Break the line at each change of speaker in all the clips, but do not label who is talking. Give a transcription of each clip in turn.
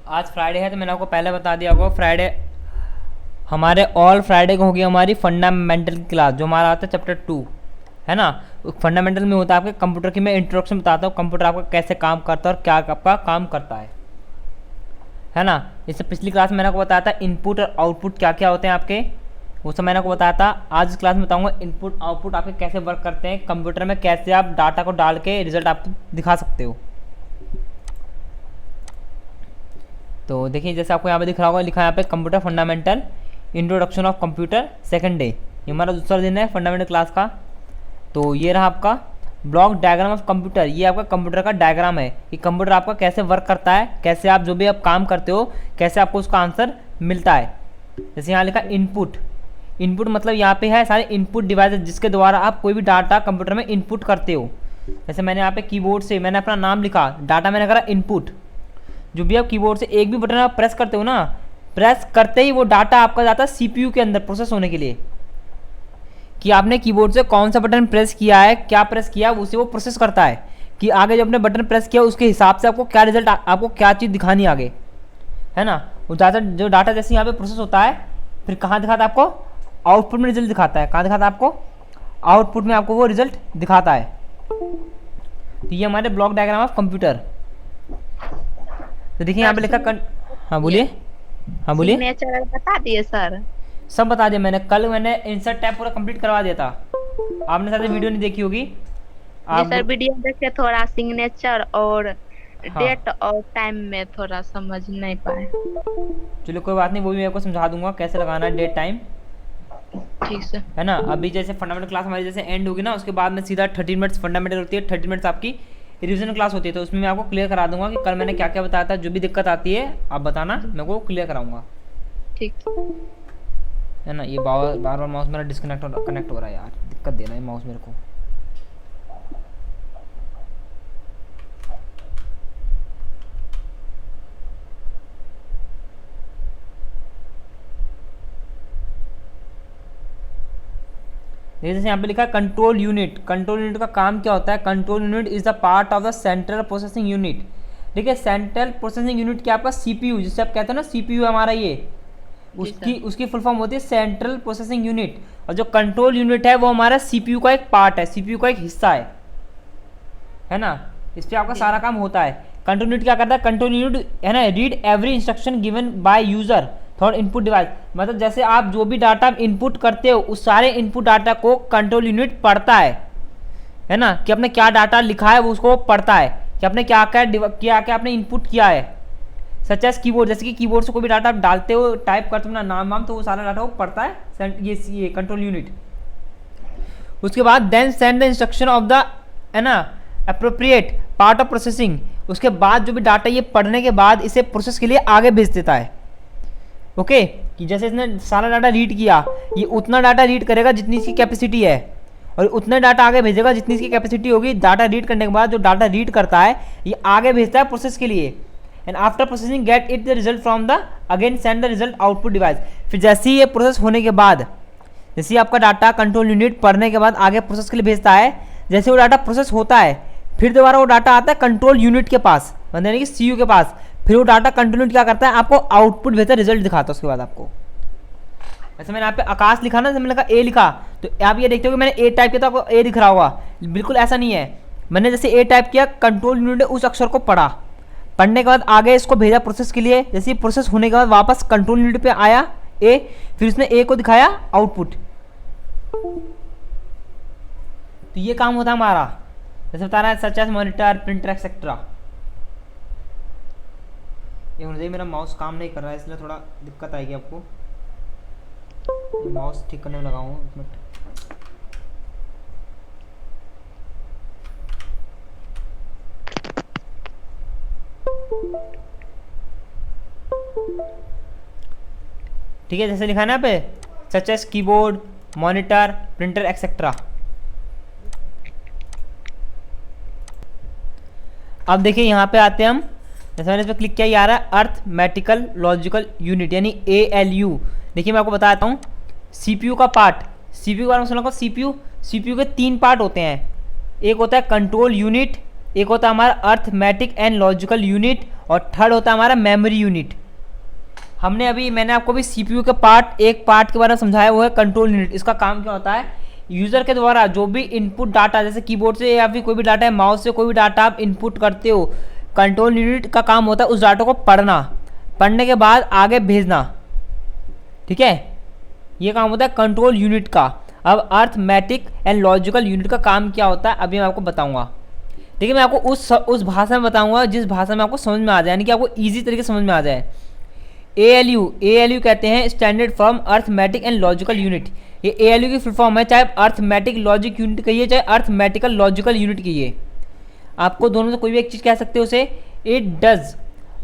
आज फ्राइडे है तो मैंने आपको पहले बता दिया होगा। फ्राइडे हमारे ऑल फ्राइडे को होगी हमारी फंडामेंटल की क्लास, जो हमारा आता है चैप्टर 2, है ना। फंडामेंटल में होता है आपके कंप्यूटर की। मैं इंट्रोडक्शन बताता हूँ कंप्यूटर आपका कैसे काम करता है और क्या आपका काम करता है ना। इससे पिछली क्लास में मैंने आपको बताया था इनपुट और आउटपुट क्या क्या होते हैं आपके, वो सब मैंने आपको बताया था। आज इस क्लास में बताऊंगा इनपुट आउटपुट आपके कैसे वर्क करते हैं कंप्यूटर में, कैसे आप डाटा को डाल के रिजल्ट आप दिखा सकते हो। तो देखिए जैसे आपको यहाँ पे दिख रहा होगा, लिखा है यहाँ पे computer fundamental introduction of computer second day. ये हमारा दूसरा दिन है फंडामेंटल क्लास का। तो ये रहा आपका ब्लॉक डायग्राम ऑफ कंप्यूटर। ये आपका कंप्यूटर का डायग्राम है कि कंप्यूटर आपका कैसे वर्क करता है, कैसे आप जो भी आप काम करते हो कैसे आपको उसका आंसर मिलता है। जैसे यहाँ लिखा इनपुट। इनपुट मतलब यहाँ पे है सारे इनपुट डिवाइसेस जिसके द्वारा आप कोई भी डाटा कंप्यूटर में इनपुट करते हो। जैसे मैंने यहाँ पे कीबोर्ड से मैंने अपना नाम लिखा, डाटा मैंने करा इनपुट। जो भी आप कीबोर्ड से एक भी बटन आप प्रेस करते हो ना, प्रेस करते ही वो डाटा आपका जाता है सीपीयू के अंदर प्रोसेस होने के लिए, कि आपने कीबोर्ड से कौन सा बटन प्रेस किया है, क्या प्रेस किया, उसे वो प्रोसेस करता है कि आगे जो आपने बटन प्रेस किया उसके हिसाब से आपको क्या रिजल्ट, आपको क्या चीज़ दिखानी आगे, है ना। वो डाटा जो डाटा जैसे यहाँ पे प्रोसेस होता है फिर कहाँ दिखाता है आपको, आउटपुट में रिजल्ट दिखाता है। कहाँ दिखाता है आपको, आउटपुट में आपको वो रिजल्ट दिखाता है। तो ये हमारे ब्लॉक डायग्राम ऑफ कंप्यूटर। तो देखिए यहाँ पे लिखा हाँ बोलिए, हाँ बोलिए।
सिग्नेचर बता दिए सर।
सब बता दिया मैंने, कल मैंने इंसर्ट टैब पूरा कंप्लीट करवा दिया था। आपने शायद वीडियो नहीं देखी होगी आप।
सर वीडियो देखे थोड़ा सिग्नेचर और
हाँ।
डेट और टाइम में थोड़ा समझ नहीं पाए।
चलो कोई बात नहीं, वो भी मैं आपको समझा दूंगा कैसे लगाना है डेट टाइम,
ठीक सर।
है ना। अभी जैसे फंडामेंटल क्लास हमारी जैसे एंड होगी ना, उसके बाद में सीधा 30 मिनट्स फंडामेंटल होती है, 30 मिनट्स आपकी रिविजन क्लास होती है। तो उसमें मैं आपको क्लियर करा दूंगा कि कल मैंने क्या क्या बताया था। जो भी दिक्कत आती है आप बताना, मैं वो क्लियर कराऊंगा,
ठीक
है ना। ये बार बार माउस मेरा डिस्कनेक्ट और कनेक्ट हो रहा है यार, दिक्कत दे रहा है माउस मेरे को। जैसे यहाँ पे लिखा है कंट्रोल यूनिट। कंट्रोल यूनिट का काम क्या होता है, control unit is the part of the central processing unit. ठीक है, सेंट्रल प्रोसेसिंग यूनिट क्या आपका सीपीयू, जिसे आप कहते हैं ना सीपीयू हमारा ये, उसकी फुल फॉर्म होती है सेंट्रल प्रोसेसिंग यूनिट। और जो कंट्रोल यूनिट है वो हमारा सीपीयू का एक पार्ट है, सीपीयू का एक हिस्सा है ना। इस पर आपका सारा काम होता है। कंट्रोल यूनिट क्या करता है, कंट्रोल यूनिट है ना read every instruction given by user Thor input device. मतलब जैसे आप जो भी डाटा इनपुट करते हो उस सारे इनपुट डाटा को कंट्रोल यूनिट पढ़ता है ना, कि आपने क्या डाटा लिखा है वो उसको पढ़ता है, कि आपने क्या क्या आपने इनपुट किया है। सच एज कीबोर्ड, जैसे कि कीबोर्ड से कोई भी डाटा आप डालते हो, टाइप करते हो ना नाम वाम, तो वो सारा डाटा वो पढ़ता है ये कंट्रोल यूनिट। उसके बाद then send the instruction of the, है ना, अप्रोप्रिएट पार्ट ऑफ प्रोसेसिंग। उसके बाद जो भी डाटा ये पढ़ने के बाद इसे प्रोसेस के लिए आगे भेज देता है। ओके, कि जैसे इसने सारा डाटा रीड किया, ये उतना डाटा रीड करेगा जितनी इसकी कैपेसिटी है, और उतना डाटा आगे भेजेगा जितनी इसकी कैपेसिटी होगी। डाटा रीड करने के बाद जो डाटा रीड करता है ये आगे भेजता है प्रोसेस के लिए। And after processing get it the result from the again send the result output device. फिर जैसे ही ये प्रोसेस होने के बाद, जैसे ही आपका डाटा कंट्रोल यूनिट पढ़ने के बाद आगे प्रोसेस के लिए भेजता है, जैसे वो डाटा प्रोसेस होता है फिर दोबारा वो डाटा आता है कंट्रोल यूनिट के पास, मतलब यानी कि सीयू के पास। फिर वो डाटा कंट्रोल यूनिट क्या करता है, आपको आउटपुट भेजता है, रिजल्ट दिखाता है उसके बाद आपको। वैसे मैंने यहाँ पे आकाश लिखा ना, मैंने कहा ए लिखा, तो आप ये देखते हो कि मैंने ए टाइप किया तो आपको ए दिख रहा होगा। बिल्कुल ऐसा नहीं है, मैंने जैसे ए टाइप किया, कंट्रोल यूनिट ने उस अक्षर को पढ़ा, पढ़ने के बाद आगे इसको भेजा प्रोसेस के लिए। जैसे प्रोसेस होने के बाद वापस कंट्रोल यूनिट पे आया ए, फिर उसने ए को दिखाया आउटपुट। तो ये काम होता है हमारा, जैसे बता रहा है such as monitor, printer etcetera. ये मुझे मेरा माउस काम नहीं कर रहा है इसलिए थोड़ा दिक्कत आएगी आपको। माउस ठीक करने में लगाऊँ एक मिनट। ठीक है, जैसे लिखा है ना पे such as keyboard, monitor, printer etcetera. अब देखिए यहाँ पे आते हैं हम, जैसे मैंने इस पर क्लिक किया, ये आ रहा है अर्थमेटिकल लॉजिकल यूनिट यानी ALU। देखिए मैं आपको बताता हूँ सीपीयू का पार्ट, सीपीयू के बारे में सुना, सीपीयू के 3 पार्ट होते हैं। एक होता है कंट्रोल यूनिट, एक होता है हमारा अर्थमेटिक एंड लॉजिकल यूनिट, और थर्ड होता है हमारा मेमोरी यूनिट। मैंने आपको भी सीपीयू के एक पार्ट के बारे में समझाया, वो है कंट्रोल यूनिट। इसका काम क्या होता है, यूज़र के द्वारा जो भी इनपुट डाटा, जैसे कीबोर्ड से या फिर कोई भी डाटा है, माउस से कोई भी डाटा आप इनपुट करते हो, कंट्रोल यूनिट का काम होता है उस डाटा को पढ़ने के बाद आगे भेजना। ठीक है, ये काम होता है कंट्रोल यूनिट का। अब अर्थमेटिक एंड लॉजिकल यूनिट का काम क्या होता है अभी मैं आपको बताऊंगा। देखिए, मैं आपको उस भाषा में बताऊंगा जिस भाषा में आपको समझ में आ जाए, यानी कि आपको ईजी तरीके से समझ में आ जाए। ALU कहते हैं standard form arithmetic and logical unit. ये ALU की फुल फॉर्म है, चाहे अर्थमेटिक लॉजिक यूनिट कहिए चाहे अर्थमेटिकल लॉजिकल यूनिट कहिए, आपको दोनों से कोई भी एक चीज़ कह सकते हो उसे। It does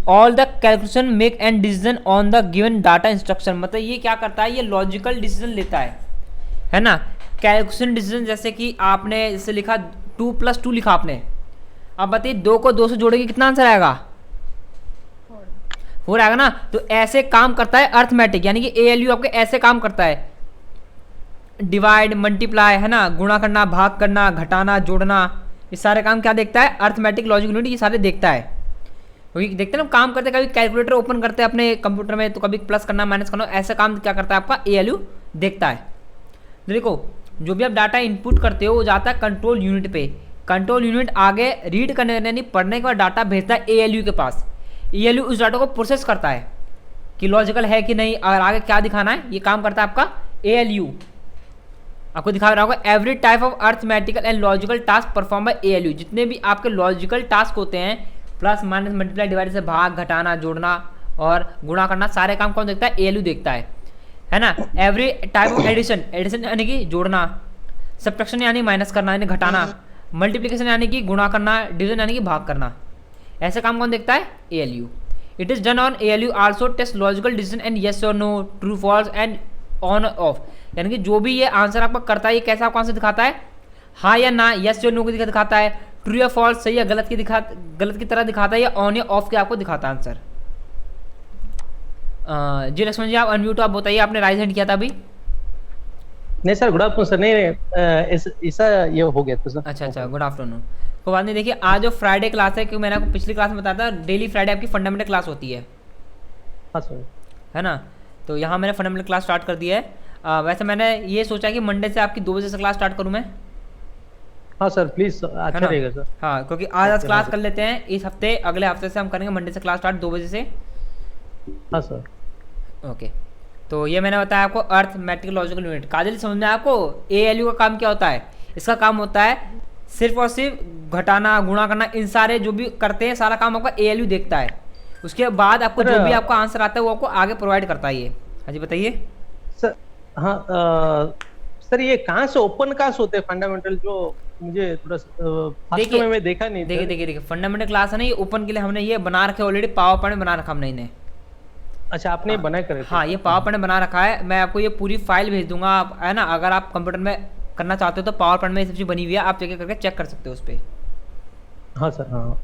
all the calculation make and decision on the given data instruction. मतलब ये क्या करता है, ये लॉजिकल डिसीजन लेता है ना। कैलकुलेशन डिसीजन, जैसे कि आपने जैसे लिखा 2+2 लिखा आपने, अब बताइए 2 को 2 से जोड़ेंगे कितना आंसर आएगा, 4 आएगा ना। तो ऐसे काम करता है अर्थमेटिक, यानी कि ALU आपके ऐसे काम करता है। डिवाइड, मल्टीप्लाई, है ना, गुणा करना, भाग करना, घटाना, जोड़ना, ये सारे काम क्या देखता है, अर्थमेटिक लॉजिक यूनिट ये सारे देखता है। क्योंकि देखते हैं ना काम करते, कभी कैलकुलेटर ओपन करते हैं अपने कंप्यूटर में, तो कभी प्लस करना, माइनस करना, ऐसा काम क्या करता है आपका ALU देखता है। देखो, जो भी आप डाटा इनपुट करते हो वो जाता है कंट्रोल यूनिट पे। कंट्रोल यूनिट आगे रीड करने यानी पढ़ने के बाद डाटा भेजता है ALU के पास। ALU उस डाटा को प्रोसेस करता है कि लॉजिकल है कि नहीं, और आगे क्या दिखाना है, ये काम करता है आपका ALU। आपको दिखा रहा होगा every type of arithmetical and logical task perform by ALU। जितने भी आपके लॉजिकल टास्क होते हैं, प्लस माइनस मल्टीप्लाई डिवाइड से भाग, घटाना, जोड़ना और गुणा करना, सारे काम कौन देखता है, ALU देखता है ना। एवरी टाइप ऑफ एडिशन यानी कि जोड़ना, सब्ट्रैक्शन यानी माइनस करना यानी घटाना, मल्टीप्लिकेशन यानी कि गुणा करना, डिवीजन यानी कि भाग करना, ऐसे काम कौन देखता है, ALU। It is done on ALU also test logical decision and yes और no, true false and on off. यानी कि जो भी ये आंसर आपका करता है, ये कैसा आपको आंसर दिखाता है, हाँ या ना, यस या नो की दिखाता है, ट्रू या फॉल्स, सही या गलत की तरह दिखाता है, या ऑन या ऑफ के आपको दिखाता है आंसर। जी लक्ष्मण जी, आप अनम्यूट, आप बताइए, आपने राइज हैंड किया था अभी।
नहीं सर, गुड आफ्टरनून सर। नहीं ऐसा ये हो गया था सर।
अच्छा, गुड आफ्टरनून। कोई बात नहीं। देखिए, आज जो फ्राइडे क्लास है, क्योंकि मैंने आपको पिछली क्लास में बताया था, डेली फ्राइडे आपकी फंडामेंटल क्लास होती है,
हाँ सर,
है ना। तो यहाँ मैंने फंडामेंटल क्लास स्टार्ट कर दिया है। वैसे मैंने ये सोचा कि मंडे से आपकी 2 बजे से क्लास स्टार्ट करूँ मैं।
हाँ सर प्लीज, अच्छा रहेगा सर।
हाँ, क्योंकि आज क्लास कर लेते हैं, इस हफ्ते अगले हफ्ते से हम करेंगे मंडे से क्लास स्टार्ट 2 बजे से।
हाँ सर,
ओके। तो ये मैंने बताया आपको अर्थमेटिक लॉजिकल यूनिट। काजल समझ में आया आपको ALU का काम क्या होता है। इसका काम होता है सिर्फ और सिर्फ घटाना, गुणा करना, इन सारे जो भी करते हैं सारा काम आपका ALU देखता है। उसके बाद आपको जो भी आपका आंसर आता है वो आपको आगे प्रोवाइड करता है। ये हाँ जी बताइए
सर। हाँ सर, ये कहाँ से ओपन क्लास होते हैं फंडामेंटल, जो मुझे थोड़ा फर्स्ट में मैं देखा नहीं।
देखिए फंडामेंटल क्लास है ना, ये ओपन के लिए हमने ये बना रखे ऑलरेडी, पावर पॉइंट बना रखा हमने इन्हें।
अच्छा, आपने बना कर?
हाँ, ये पावर पॉइंट बना रखा है, मैं आपको ये पूरी फाइल भेज दूंगा, आप है ना, अगर आप कंप्यूटर में करना चाहते हो तो पावर पॉइंट में ये सब चीज़ बनी हुई है, आप चेक करके चेक कर सकते हो उस पर।
हाँ सर, हाँ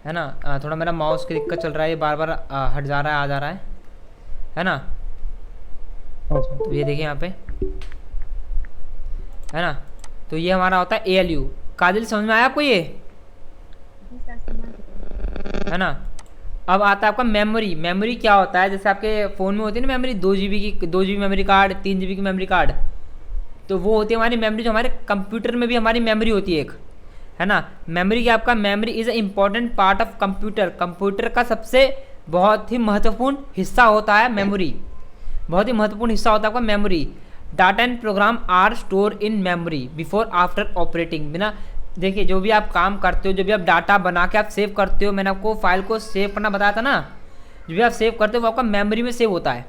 है ना। थोड़ा मेरा माउस की दिक्कत चल रहा है, ये बार बार हट जा रहा है, आ जा रहा है ना। तो ये देखिए यहाँ पे, है ना। तो ये हमारा होता है ALU। काजल समझ में आया आपको ये, है ना। अब आता है आपका मेमोरी। मेमोरी क्या होता है, जैसे आपके फ़ोन में होती है ना memory, 2 GB memory card, 3 GB की मेमोरी कार्ड, तो वो होती है हमारी मेमोरी। जो हमारे कंप्यूटर में भी हमारी मेमोरी होती है एक, है ना। मेमोरी क्या, आपका memory is a important part of computer. Computer का सबसे बहुत ही महत्वपूर्ण हिस्सा होता है मेमोरी, बहुत ही महत्वपूर्ण हिस्सा होता है आपका memory. Data and program are store in memory before after operating. बिना देखिए, जो भी आप काम करते हो, जो भी आप डाटा बना के आप सेव करते हो, मैंने आपको फाइल को सेव करना बताया था ना, जो भी आप सेव करते हो वो आपका मेमोरी में सेव होता है।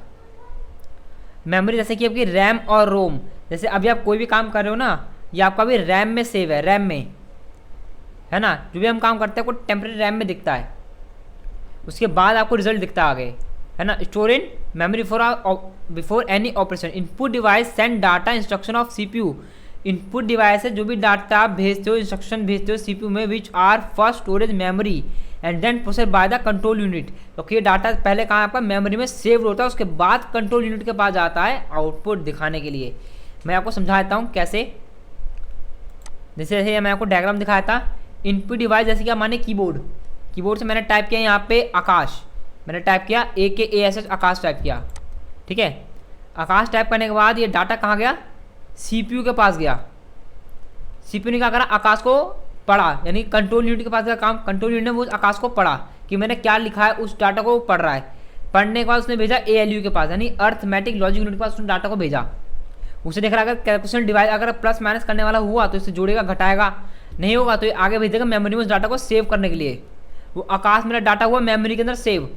मेमोरी जैसे कि आपकी रैम और रोम, जैसे अभी आप कोई भी काम कर रहे हो ना, ये आपका भी रैम में सेव है, रैम में, है ना। जो भी हम काम करते हैं आपको टेम्परेरी रैम में दिखता है, उसके बाद आपको रिजल्ट दिखता है आगे, है ना। Store in memory before any operation. Input device send data instruction of CPU। Input device है जो भी डाटा आप भेजते हो, इंस्ट्रक्शन भेजते हो CPU में, which are first storage memory and then process by the control unit. क्योंकि ये डाटा पहले कहाँ आपका मेमोरी में सेव होता है, उसके बाद कंट्रोल यूनिट के पास जाता है आउटपुट दिखाने के लिए। मैं आपको समझा देता हूँ कैसे। जैसे जैसे मैं आपको डायग्राम दिखाया था, इनपुट डिवाइस जैसे क्या माने कीबोर्ड, कीबोर्ड से मैंने टाइप किया यहाँ पे आकाश, मैंने टाइप किया AKASH आकाश टाइप किया, ठीक है। आकाश टाइप करने के बाद ये डाटा कहाँ गया, CPU के पास गया। CPU ने क्या करा, आकाश को पढ़ा, यानी कंट्रोल यूनिट के पास का काम, कंट्रोल यूनिट ने वो आकाश को पढ़ा कि मैंने क्या लिखा है, उस डाटा को पढ़ रहा है। पढ़ने के बाद उसने भेजा ALU के पास, यानी अर्थमेटिक लॉजिक यूनिट के पास उसने डाटा को भेजा। उसे देख रहा है अगर कैलकुलेशन डिवाइस अगर प्लस माइनस करने वाला हुआ तो इसे जोड़ेगा घटाएगा, नहीं होगा तो ये आगे भेजेगा मेमोरी में उस डाटा को सेव करने के लिए। वो आकाश मेरा डाटा हुआ मेमोरी के अंदर सेव,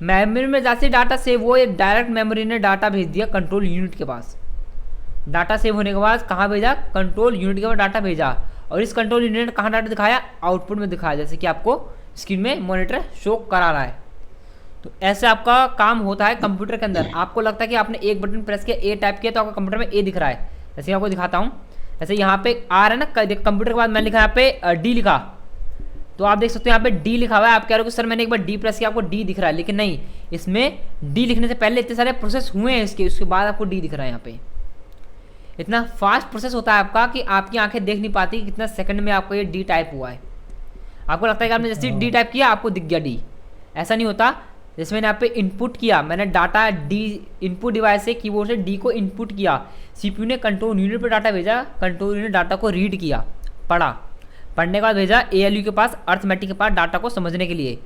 मेमोरी में जैसे डाटा सेव हुआ ये डायरेक्ट मेमोरी ने डाटा भेज दिया कंट्रोल यूनिट के पास। डाटा सेव होने के बाद कहाँ भेजा, कंट्रोल यूनिट के पास डाटा भेजा, और इस कंट्रोल यूनिट ने कहाँ डाटा दिखाया, आउटपुट में दिखाया, जैसे कि आपको स्क्रीन में मॉनिटर शो करा रहा है। तो ऐसे आपका काम होता है कंप्यूटर के अंदर। आपको लगता है कि आपने एक बटन प्रेस किया, ए टाइप किया, तो आपका कंप्यूटर में ए दिख रहा है। जैसे आपको दिखाता हूँ, जैसे यहाँ पे आ रहा है ना कंप्यूटर के बाद मैंने लिखा यहाँ पे डी लिखा, तो आप देख सकते हो यहाँ पे डी लिखा हुआ है। आप कह रहे हो कि सर मैंने एक बार डी प्रेस किया आपको डी दिख रहा है, लेकिन नहीं, इसमें डी लिखने से पहले इतने सारे प्रोसेस हुए हैं इसके, उसके बाद आपको डी दिख रहा है। यहाँ पे इतना फास्ट प्रोसेस होता है आपका कि आपकी आंखें देख नहीं पाती कितना सेकंड में आपको ये डी टाइप हुआ है। आपको लगता है कि आपने जैसे डी टाइप किया आपको दिख गया डी, ऐसा नहीं होता। जैसे मैंने यहाँ पे इनपुट किया, मैंने डाटा डी इनपुट डिवाइस से कीबोर्ड से डी को इनपुट किया, CPU ने कंट्रोल यूनिट पर डाटा भेजा, कंट्रोल यूनिट डाटा को रीड किया, पढ़ा, पढ़ने के बाद भेजा ALU के पास, अर्थमेटिक के पास डाटा को समझने के लिए।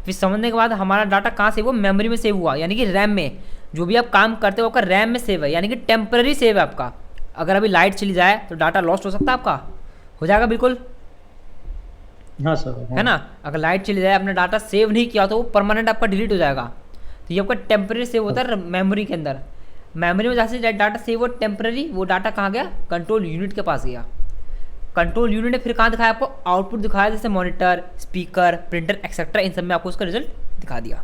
फिर समझने के बाद हमारा डाटा कहाँ सेव हुआ, मेमोरी में सेव हुआ, यानी कि रैम में। जो भी आप काम करते हो आपका रैम में सेव है, यानी कि टेम्पररी सेव है आपका। अगर अभी लाइट चली जाए तो डाटा लॉस्ट हो सकता है आपका, हो जाएगा बिल्कुल,
हाँ सर, हाँ।
है ना। अगर लाइट चली जाए अपना डाटा सेव नहीं किया तो वो परमानेंट आपका डिलीट हो जाएगा। तो ये आपका टेम्पररी सेव होता है मेमोरी के अंदर। मेमोरी में जैसे डाटा सेव हो टेम्पररी, वो डाटा कहाँ गया, कंट्रोल यूनिट के पास गया। कंट्रोल यूनिट ने फिर कहाँ दिखाया आपको, आउटपुट दिखाया, जैसे मॉनिटर, स्पीकर, प्रिंटर एक्सेट्रा, इन सब में आपको उसका रिजल्ट दिखा दिया।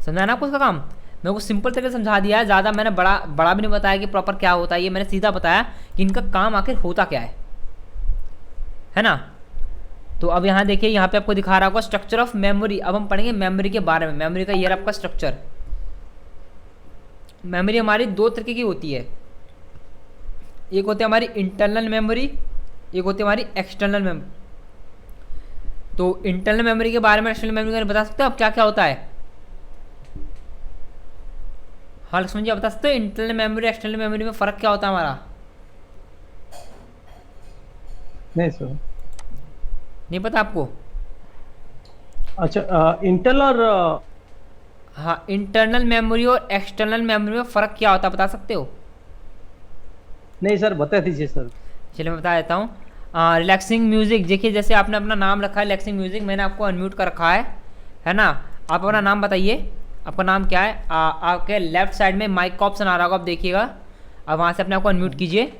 समझा ना आपको उसका काम। मैं को सिंपल तरीके से समझा दिया है, ज़्यादा मैंने बड़ा भी नहीं बताया कि प्रॉपर क्या होता है, ये मैंने सीधा बताया कि इनका काम आखिर होता क्या है ना। तो अब यहाँ देखिए, यहाँ पे आपको दिखा रहा होगा स्ट्रक्चर ऑफ मेमोरी। अब हम पढ़ेंगे मेमोरी के बारे में। मेमोरी का ये आपका स्ट्रक्चर। मेमोरी हमारी दो तरीके की होती है, एक होती है हमारी इंटरनल मेमोरी, एक होती है हमारी एक्सटर्नल मेमोरी। तो इंटरनल मेमोरी के बारे में, एक्सटर्नल मेमोरी के बारे में बता सकते हो आप क्या क्या होता है। हाँ लक्ष्मण जी आप बता सकते हो इंटरनल मेमोरी एक्सटर्नल मेमोरी में फ़र्क क्या होता है हमारा।
नहीं सर,
नहीं पता आपको।
अच्छा, इंटरनल और
हाँ, इंटरनल मेमोरी और एक्सटर्नल मेमोरी में फ़र्क क्या होता है बता सकते हो।
नहीं सर, बता दीजिए सर।
चलिए मैं बता देता हूँ। रिलैक्सिंग म्यूजिक, देखिए जैसे आपने अपना नाम रखा है रिलैक्सिंग म्यूजिक, मैंने आपको अनम्यूट कर रखा है ना। आप अपना नाम बताइए, आपका नाम क्या है। आपके लेफ्ट साइड में माइक का ऑप्शन आ रहा होगा, आप देखिएगा। अब वहाँ से अपने आपको अनम्यूट कीजिए,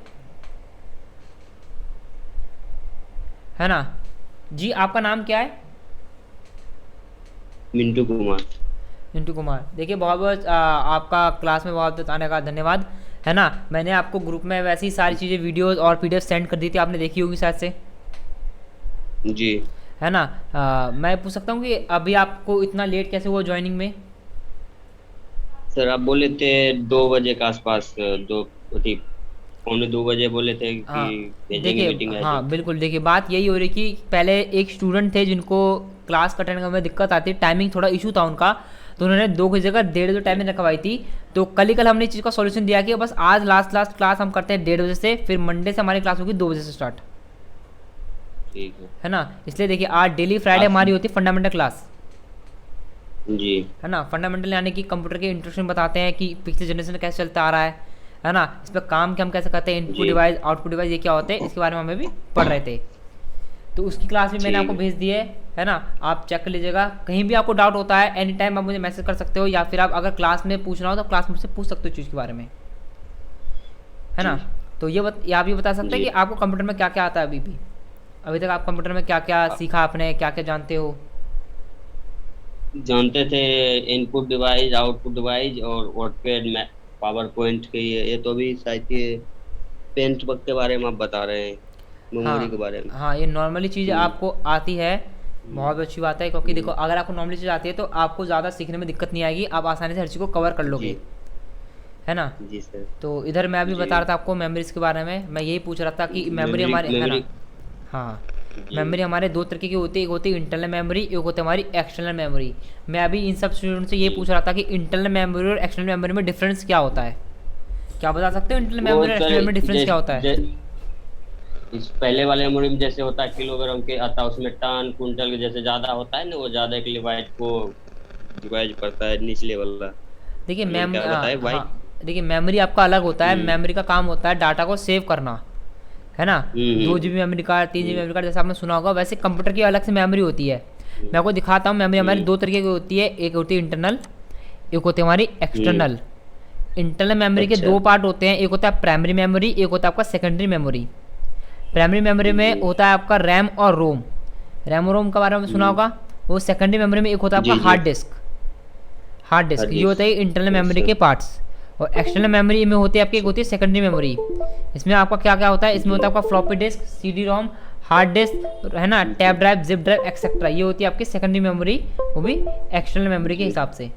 है ना जी। आपका नाम क्या है।
मिंटू कुमार।
मिंटू कुमार, देखिए बहुत बहुत आपका क्लास में बहुत आने का धन्यवाद, है ना। मैंने आपको ग्रुप में वैसी सारी चीज़ें वीडियोस और PDF सेंड कर दी थी, आपने देखी होगी शायद से,
जी
है ना। मैं पूछ सकता हूँ कि अभी आपको इतना लेट कैसे हुआ ज्वाइनिंग में।
सर, आप बोले थे 2 बजे के आसपास, 2 बजे बोले थे कि
हाँ
भेजेंगे मीटिंग।
देखिए, हाँ बिल्कुल, देखिए बात यही हो रही कि पहले एक स्टूडेंट थे जिनको क्लास अटेंड करने में दिक्कत आती, टाइमिंग थोड़ा इशू था उनका, तो उन्होंने 2 की जगह 1:30 बजे टाइमिंग रखवाई थी। तो कल हमने इस चीज़ का सॉल्यूशन दिया कि बस आज लास्ट क्लास हम करते हैं 1:30 बजे से, फिर मंडे से हमारी क्लास होगी 2 बजे से स्टार्ट,
ठीक
है ना। इसलिए देखिए आज डेली फ्राइडे हमारी होती है फंडामेंटल क्लास,
जी,
है ना। फंडामेंटल यानी कि कंप्यूटर के इंट्रोडक्शन बताते हैं कि पिछले जनरेशन में कैसे चलता आ रहा है ना। इस पर काम हम कैसे करते हैं, इनपुट
जी।
डिवाइस आउटपुट डिवाइस ये क्या होते हैं, इसके बारे में हमें भी पढ़ रहे थे। तो उसकी क्लास भी मैंने
ठीक
आपको भेज दी है ना। आप चेक कर लीजिएगा, कहीं भी आपको डाउट होता है एनी टाइम आप मुझे मैसेज कर सकते हो, या फिर आप अगर क्लास में पूछना हो तो क्लास में से पूछ सकते हो चीज़ के बारे में, है ना। तो ये आप ये बता सकते हैं
जी।
कि आपको कंप्यूटर में क्या क्या आता है अभी तक आप कंप्यूटर में क्या क्या सीखा आपने, क्या क्या जानते हो।
जानते थे इनपुट डिवाइस, आउटपुट डिवाइस और वर्डपैड, पावर पॉइंट के ये तो भी शायद ये पेंट वर्क के बारे में आप बता रहे हैं, मेमोरी के बारे में।
हाँ ये नॉर्मली चीज़ आपको आती है, बहुत अच्छी बात है, क्योंकि देखो अगर आपको नॉर्मली चीज़ आती है तो आपको ज़्यादा सीखने में दिक्कत नहीं आएगी, आप आसानी से हर चीज़ को कवर कर लोगे। है ना।
जी सर।
तो इधर मैं अभी
जी।
बता रहा था आपको मेमोरीज के बारे में, मैं यही पूछ रहा था कि मेमोरी हमारे, है ना।
मेमोरी।
हाँ,
जी।
मेमोरी हमारे दो तरीके की होती है, एक होती है इंटरनल मेमोरी, एक होती है हमारी एक्सटर्नल मेमोरी। मैं अभी इन सब स्टूडेंट से ये
जी।
पूछ रहा था कि इंटरनल मेमोरी और एक्सटर्नल मेमोरी में डिफरेंस क्या होता है, क्या बता सकते हो इंटरनल
वो
मेमोरी और
सर
एक्सटर्नल मेमोरी डिफरेंस क्या होता है?
इस पहले वाले मेमोरी में जैसे होता है किलोग्राम के आता है, उसमें टन कुंटल के जैसे ज्यादा होता है ना, वो ज्यादा किलोबाइट को डिवाइड करता है निचले वाला।
देखिए
मैंने क्या बताया
हाँ,
बाइट।
देखिए मेमोरी आपका अलग होता है,
हम्म
मेमोरी का काम होता है डाटा को सेव करना, है ना।
हम्म
2 GB मेमोरी कार्ड, 3 GB
हम्म
मेमोरी कार्ड जैसे आपने सुना होगा, वैसे कंप्यूटर की अलग से मेमोरी होती है। मैं आपको दिखाता हूँ, मेमोरी हमारी
हम्म
दो तरीके की होती है, एक होती है इंटरनल, एक होती है हमारी
हम्म।
एक्सटर्नल। इंटरनल मेमोरी के
अच्छा।
2 पार्ट होते हैं, एक होता है प्राइमरी मेमोरी, एक होता है आपका सेकेंडरी मेमोरी। प्राइमरी मेमोरी में
जी।
होता है आपका रैम और रोम, रैम और रोम के बारे में सुना
हम्म।
होगा। वो सेकेंडरी मेमोरी में एक होता है आपका
जी जी।
हार्ड डिस्क, हार्ड डिस्क, ये
हदीस।
होता है इंटरनल मेमोरी
अच्छा।
के पार्ट्स। और एक्सटर्नल मेमोरी में होती है आपकी, एक होती है सेकेंडरी मेमोरी। इसमें आपका क्या क्या होता है, इसमें होता है आपका फ्लॉपी डिस्क, CD रोम, हार्ड डिस्क, है ना, tab drive, zip drive etcetera, ये होती है आपकी सेकेंडरी मेमोरी, वो भी एक्सटर्नल मेमोरी के
जी।
हिसाब से।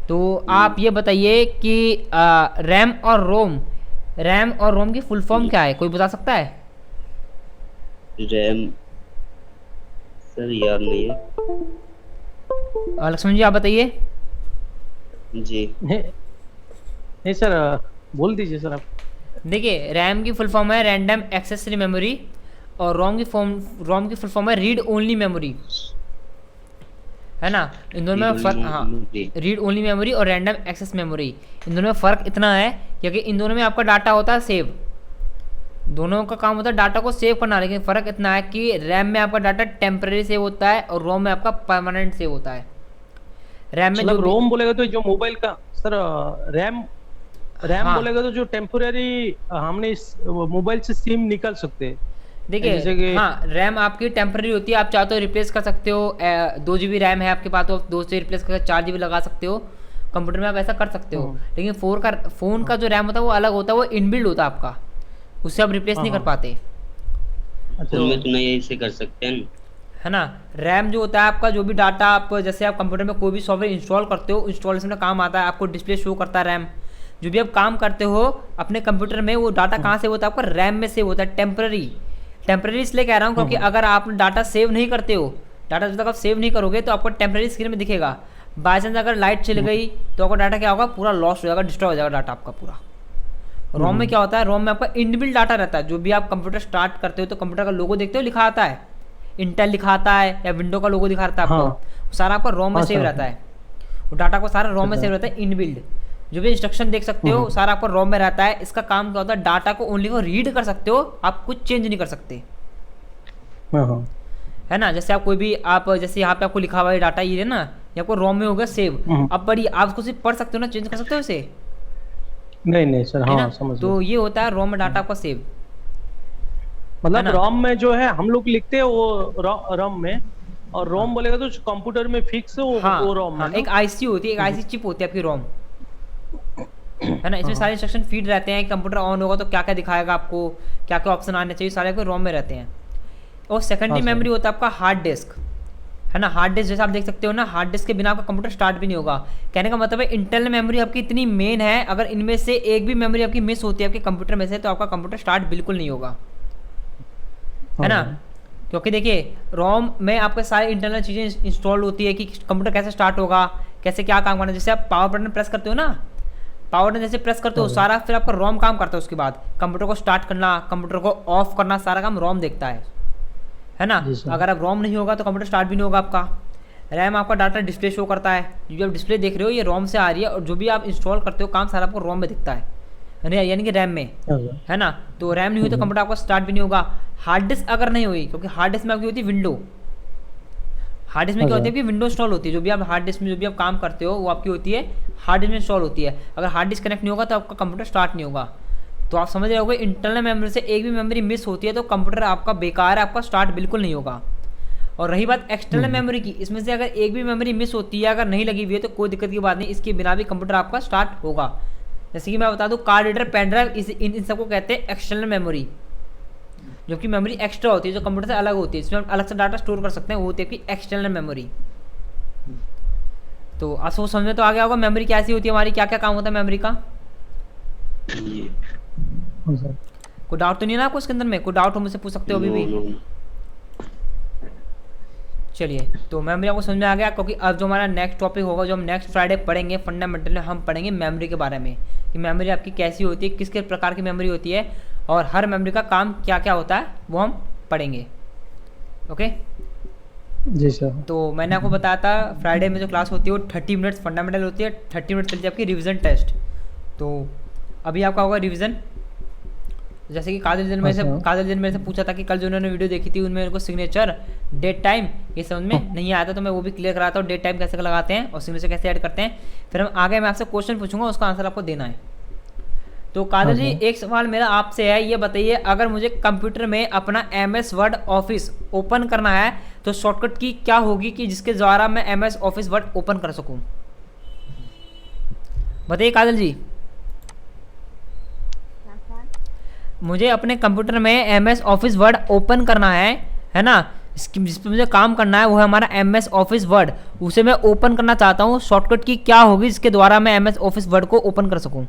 तो आप ये बताइए कि रैम और रोम, रैम और रोम की फुल फॉर्म क्या है, कोई बता सकता है?
रैम सर याद नहीं है।
लक्ष्मण जी आप बताइए।
जी।
नहीं सर, बोल दीजिए सर आप।
देखिए रैम की फुल फॉर्म है रैंडम एक्सेसरी मेमोरी, और रोम की फुल फॉर्म है रीड ओनली मेमोरी, है ना। इन दोनों में फर्क, हाँ, रीड ओनली मेमोरी और रैंडम एक्सेस मेमोरी, इन दोनों में फ़र्क इतना है क्योंकि इन दोनों में आपका डाटा होता है सेव, दोनों का काम होता है डाटा को सेव करना, लेकिन फ़र्क इतना है कि रैम में आपका डाटा टेम्परेरी सेव होता है और रोम में आपका परमानेंट सेव होता है। रैम में जो
मतलब रोम बोलेगा तो जो मोबाइल का सर, रैम रैम
हाँ
बोलेगा तो जो टेम्पोररी हमने इस मोबाइल से सिम निकाल सकते हैं। जैसे
देखिए,
कि
हाँ रैम आपकी टेम्परेरी होती है, आप चाहो तो रिप्लेस कर सकते हो। 2 GB रैम है आपके पास तो आप 2 से रिप्लेस करके 4 GB लगा सकते हो, कंप्यूटर में आप ऐसा कर सकते हो। लेकिन फ़ोन का जो रैम होता है वो अलग होता है, वो इनबिल्ड होता है आपका, उससे आप रिप्लेस नहीं कर पाते,
अच्छा
उनमें तो नहीं ऐसे कर सकते हैं ना।
है ना। रैम जो होता है आपका, जो भी डाटा आप, जैसे आप कंप्यूटर में कोई भी सॉफ्टवेयर इंस्टॉल करते हो, इंस्टॉलेशन में काम आता है, आपको डिस्प्ले शो करता है रैम। जो भी आप काम करते हो अपने कंप्यूटर में, वो डाटा कहाँ से होता है, आपका रैम में सेव होता है, टेम्परेरी इसलिए कह रहा हूँ क्योंकि अगर आप डाटा सेव नहीं करते हो, डाटा जब तक आप सेव नहीं करोगे तो आपको टेम्परेरी स्क्रीन में दिखेगा। बाई चांस अगर लाइट चल गई तो आपका डाटा क्या होगा, पूरा लॉस हो जाएगा, डिस्ट्रॉय हो जाएगा डाटा आपका पूरा। रोम में क्या होता है, रोम में आपका इनबिल्ट डाटा रहता है, जो भी आप कंप्यूटर स्टार्ट करते हो तो कंप्यूटर का लोगो देखते हो, लिखा आता है, इंटेल लिखा आता है या विंडो का लोगो दिखाता है आपको, वो सारा आपका रोम में सेव रहता है, वो डाटा को सारा रोम में सेव रहता है इनबिल्ड। जो भी इंस्ट्रक्शन देख सकते हो सारा आपका रोम में रहता है। इसका काम क्या होता है, डाटा को ओनली वो रीड कर सकते हो, आप कुछ चेंज नहीं कर सकते, है ना। जैसे आप कोई भी, आप जैसे यहाँ पे आपको लिखा हुआ है डाटा, ये है ना, ये आपको रोम में हो गया सेव, अब पढ़िए, आप उसको सिर्फ पढ़ सकते हो ना, चेंज कर सकते हो इसे,
नहीं सर,
है
हाँ
ना।
समझ
तो ये होता है रोम में डाटा आपका सेव,
मतलब रोम में जो है हम लोग लिखते हैं वो रोम में, और रोम बोलेगा तो कंप्यूटर में फिक्स है वो रोम
हाँ,
में
एक आईसी होती है, एक आईसी चिप होती है आपकी रोम, है ना। इसमें सारे इंस्ट्रक्शन फीड रहते हैं, कंप्यूटर ऑन होगा तो क्या क्या दिखाएगा आपको, क्या क्या ऑप्शन आने चाहिए, सारे आपके रोम में रहते हैं। और सेकेंडरी मेमोरी होता है आपका हार्ड डिस्क, है ना। हार्ड डिस्क जैसे आप देख सकते हो ना, हार्ड डिस्क के बिना आपका कंप्यूटर स्टार्ट भी नहीं होगा। कहने का मतलब है इंटरनल मेमोरी आपकी इतनी मेन है, अगर इनमें से एक भी मेमोरी आपकी मिस होती है आपके कंप्यूटर में से, तो आपका कंप्यूटर स्टार्ट बिल्कुल नहीं होगा, है ना। क्योंकि देखिए रोम में आपके सारे इंटरनल चीज़ें इंस्टॉल होती है कि कंप्यूटर कैसे स्टार्ट होगा, कैसे क्या काम करना है। जैसे आप पावर बटन प्रेस करते हो ना, पावर बटन जैसे प्रेस करते हो सारा, फिर आपका रोम काम करता है, उसके बाद कंप्यूटर को स्टार्ट करना, कंप्यूटर को ऑफ करना, सारा काम रोम देखता है ना। अगर आप रोम नहीं होगा तो कंप्यूटर स्टार्ट भी नहीं होगा आपका। रैम आपका डाटा डिस्प्ले शो करता है, जो आप डिस्प्ले देख रहे हो ये रोम से आ रही है, और जो भी आप इंस्टॉल करते हो काम सारा आपको रोम में दिखता है यानी कि रैम में, है ना। तो रैम नहीं हुई तो कंप्यूटर आपका स्टार्ट भी नहीं होगा। हार्ड डिस्क अगर नहीं हुई, क्योंकि हार्ड डिस्क में आपकी होती है विंडो, हार्ड डिस्क में क्या होती है कि विंडो इंस्टॉल होती है, जो भी आप हार्ड डिस्क में जो भी आप काम करते हो वो आपकी होती है हार्ड डिस्क में इंस्टॉल होती है। अगर हार्ड डिस्क कनेक्ट नहीं होगा तो आपका कंप्यूटर स्टार्ट नहीं होगा। तो आप समझ रहे होगे, इंटरनल मेमोरी से एक भी मेमोरी मिस होती है तो कंप्यूटर आपका बेकार है, आपका स्टार्ट बिल्कुल नहीं होगा। और रही बात एक्सटर्नल मेमोरी की, इसमें से अगर एक भी मेमोरी मिस होती है, अगर नहीं लगी हुई है तो कोई दिक्कत की बात नहीं, इसके बिना भी कंप्यूटर आपका स्टार्ट होगा। जैसे कि मैं बता दूं, कार्ड रीडर, पेन ड्राइव, इन सबको कहते हैं एक्सटर्नल मेमोरी, जो कि मेमोरी एक्स्ट्रा होती है, जो कंप्यूटर से अलग होती है, इसमें हम अलग से डाटा स्टोर कर सकते हैं, वो होती है कि एक्सटर्नल मेमोरी। तो आप सोच समझ में तो आ गया होगा मेमोरी कैसी होती है हमारी, क्या क्या काम होता है मेमोरी का।
ये
हाँ सर।
कोई डाउट तो नहीं है ना आपको इसके अंदर में, कोई डाउट हो मुझसे पूछ सकते हो अभी भी।
नो
चलिए तो मेमोरी आपको समझ में आ गया, क्योंकि अब जो हमारा नेक्स्ट टॉपिक होगा जो हम नेक्स्ट फ्राइडे पढ़ेंगे फंडामेंटल, हम पढ़ेंगे मेमोरी के बारे में कि मेमोरी आपकी कैसी होती है, किस किस प्रकार की मेमोरी होती है और हर मेमोरी का काम क्या क्या होता है वो हम पढ़ेंगे। ओके
जी सर।
तो मैंने आपको बताया था फ्राइडे में जो क्लास होती है वो 30 मिनट्स फंडामेंटल होती है, 30 मिनट चलती है आपकी रिवीजन टेस्ट। तो अभी आपका होगा रिवीजन। जैसे कि कादिर जन मेरे से पूछा था कि कल जो उन्होंने वीडियो देखी थी उनमें उनको सिग्नेचर डेट टाइम ये समझ में नहीं आया था, तो मैं वो भी क्लियर कराता हूँ डेट टाइम कैसे लगाते हैं और सिग्नेचर कैसे ऐड करते हैं। फिर हम आगे मैं आपसे क्वेश्चन पूछूंगा, उसका आंसर आपको देना है। तो कादिर जी एक सवाल मेरा आपसे है, ये बताइए अगर मुझे कंप्यूटर में अपना MS वर्ड ऑफिस ओपन करना है तो शॉर्टकट की क्या होगी कि जिसके द्वारा मैं MS ऑफिस वर्ड ओपन कर सकूं, बताइए कादिर जी। मुझे अपने कंप्यूटर में MS ऑफिस वर्ड ओपन करना है ना, जिस पे मुझे काम करना है वो है हमारा MS ऑफिस वर्ड, उसे मैं ओपन करना चाहता हूँ, शॉर्टकट की क्या होगी जिसके द्वारा मैं MS ऑफिस वर्ड को ओपन कर सकूँ।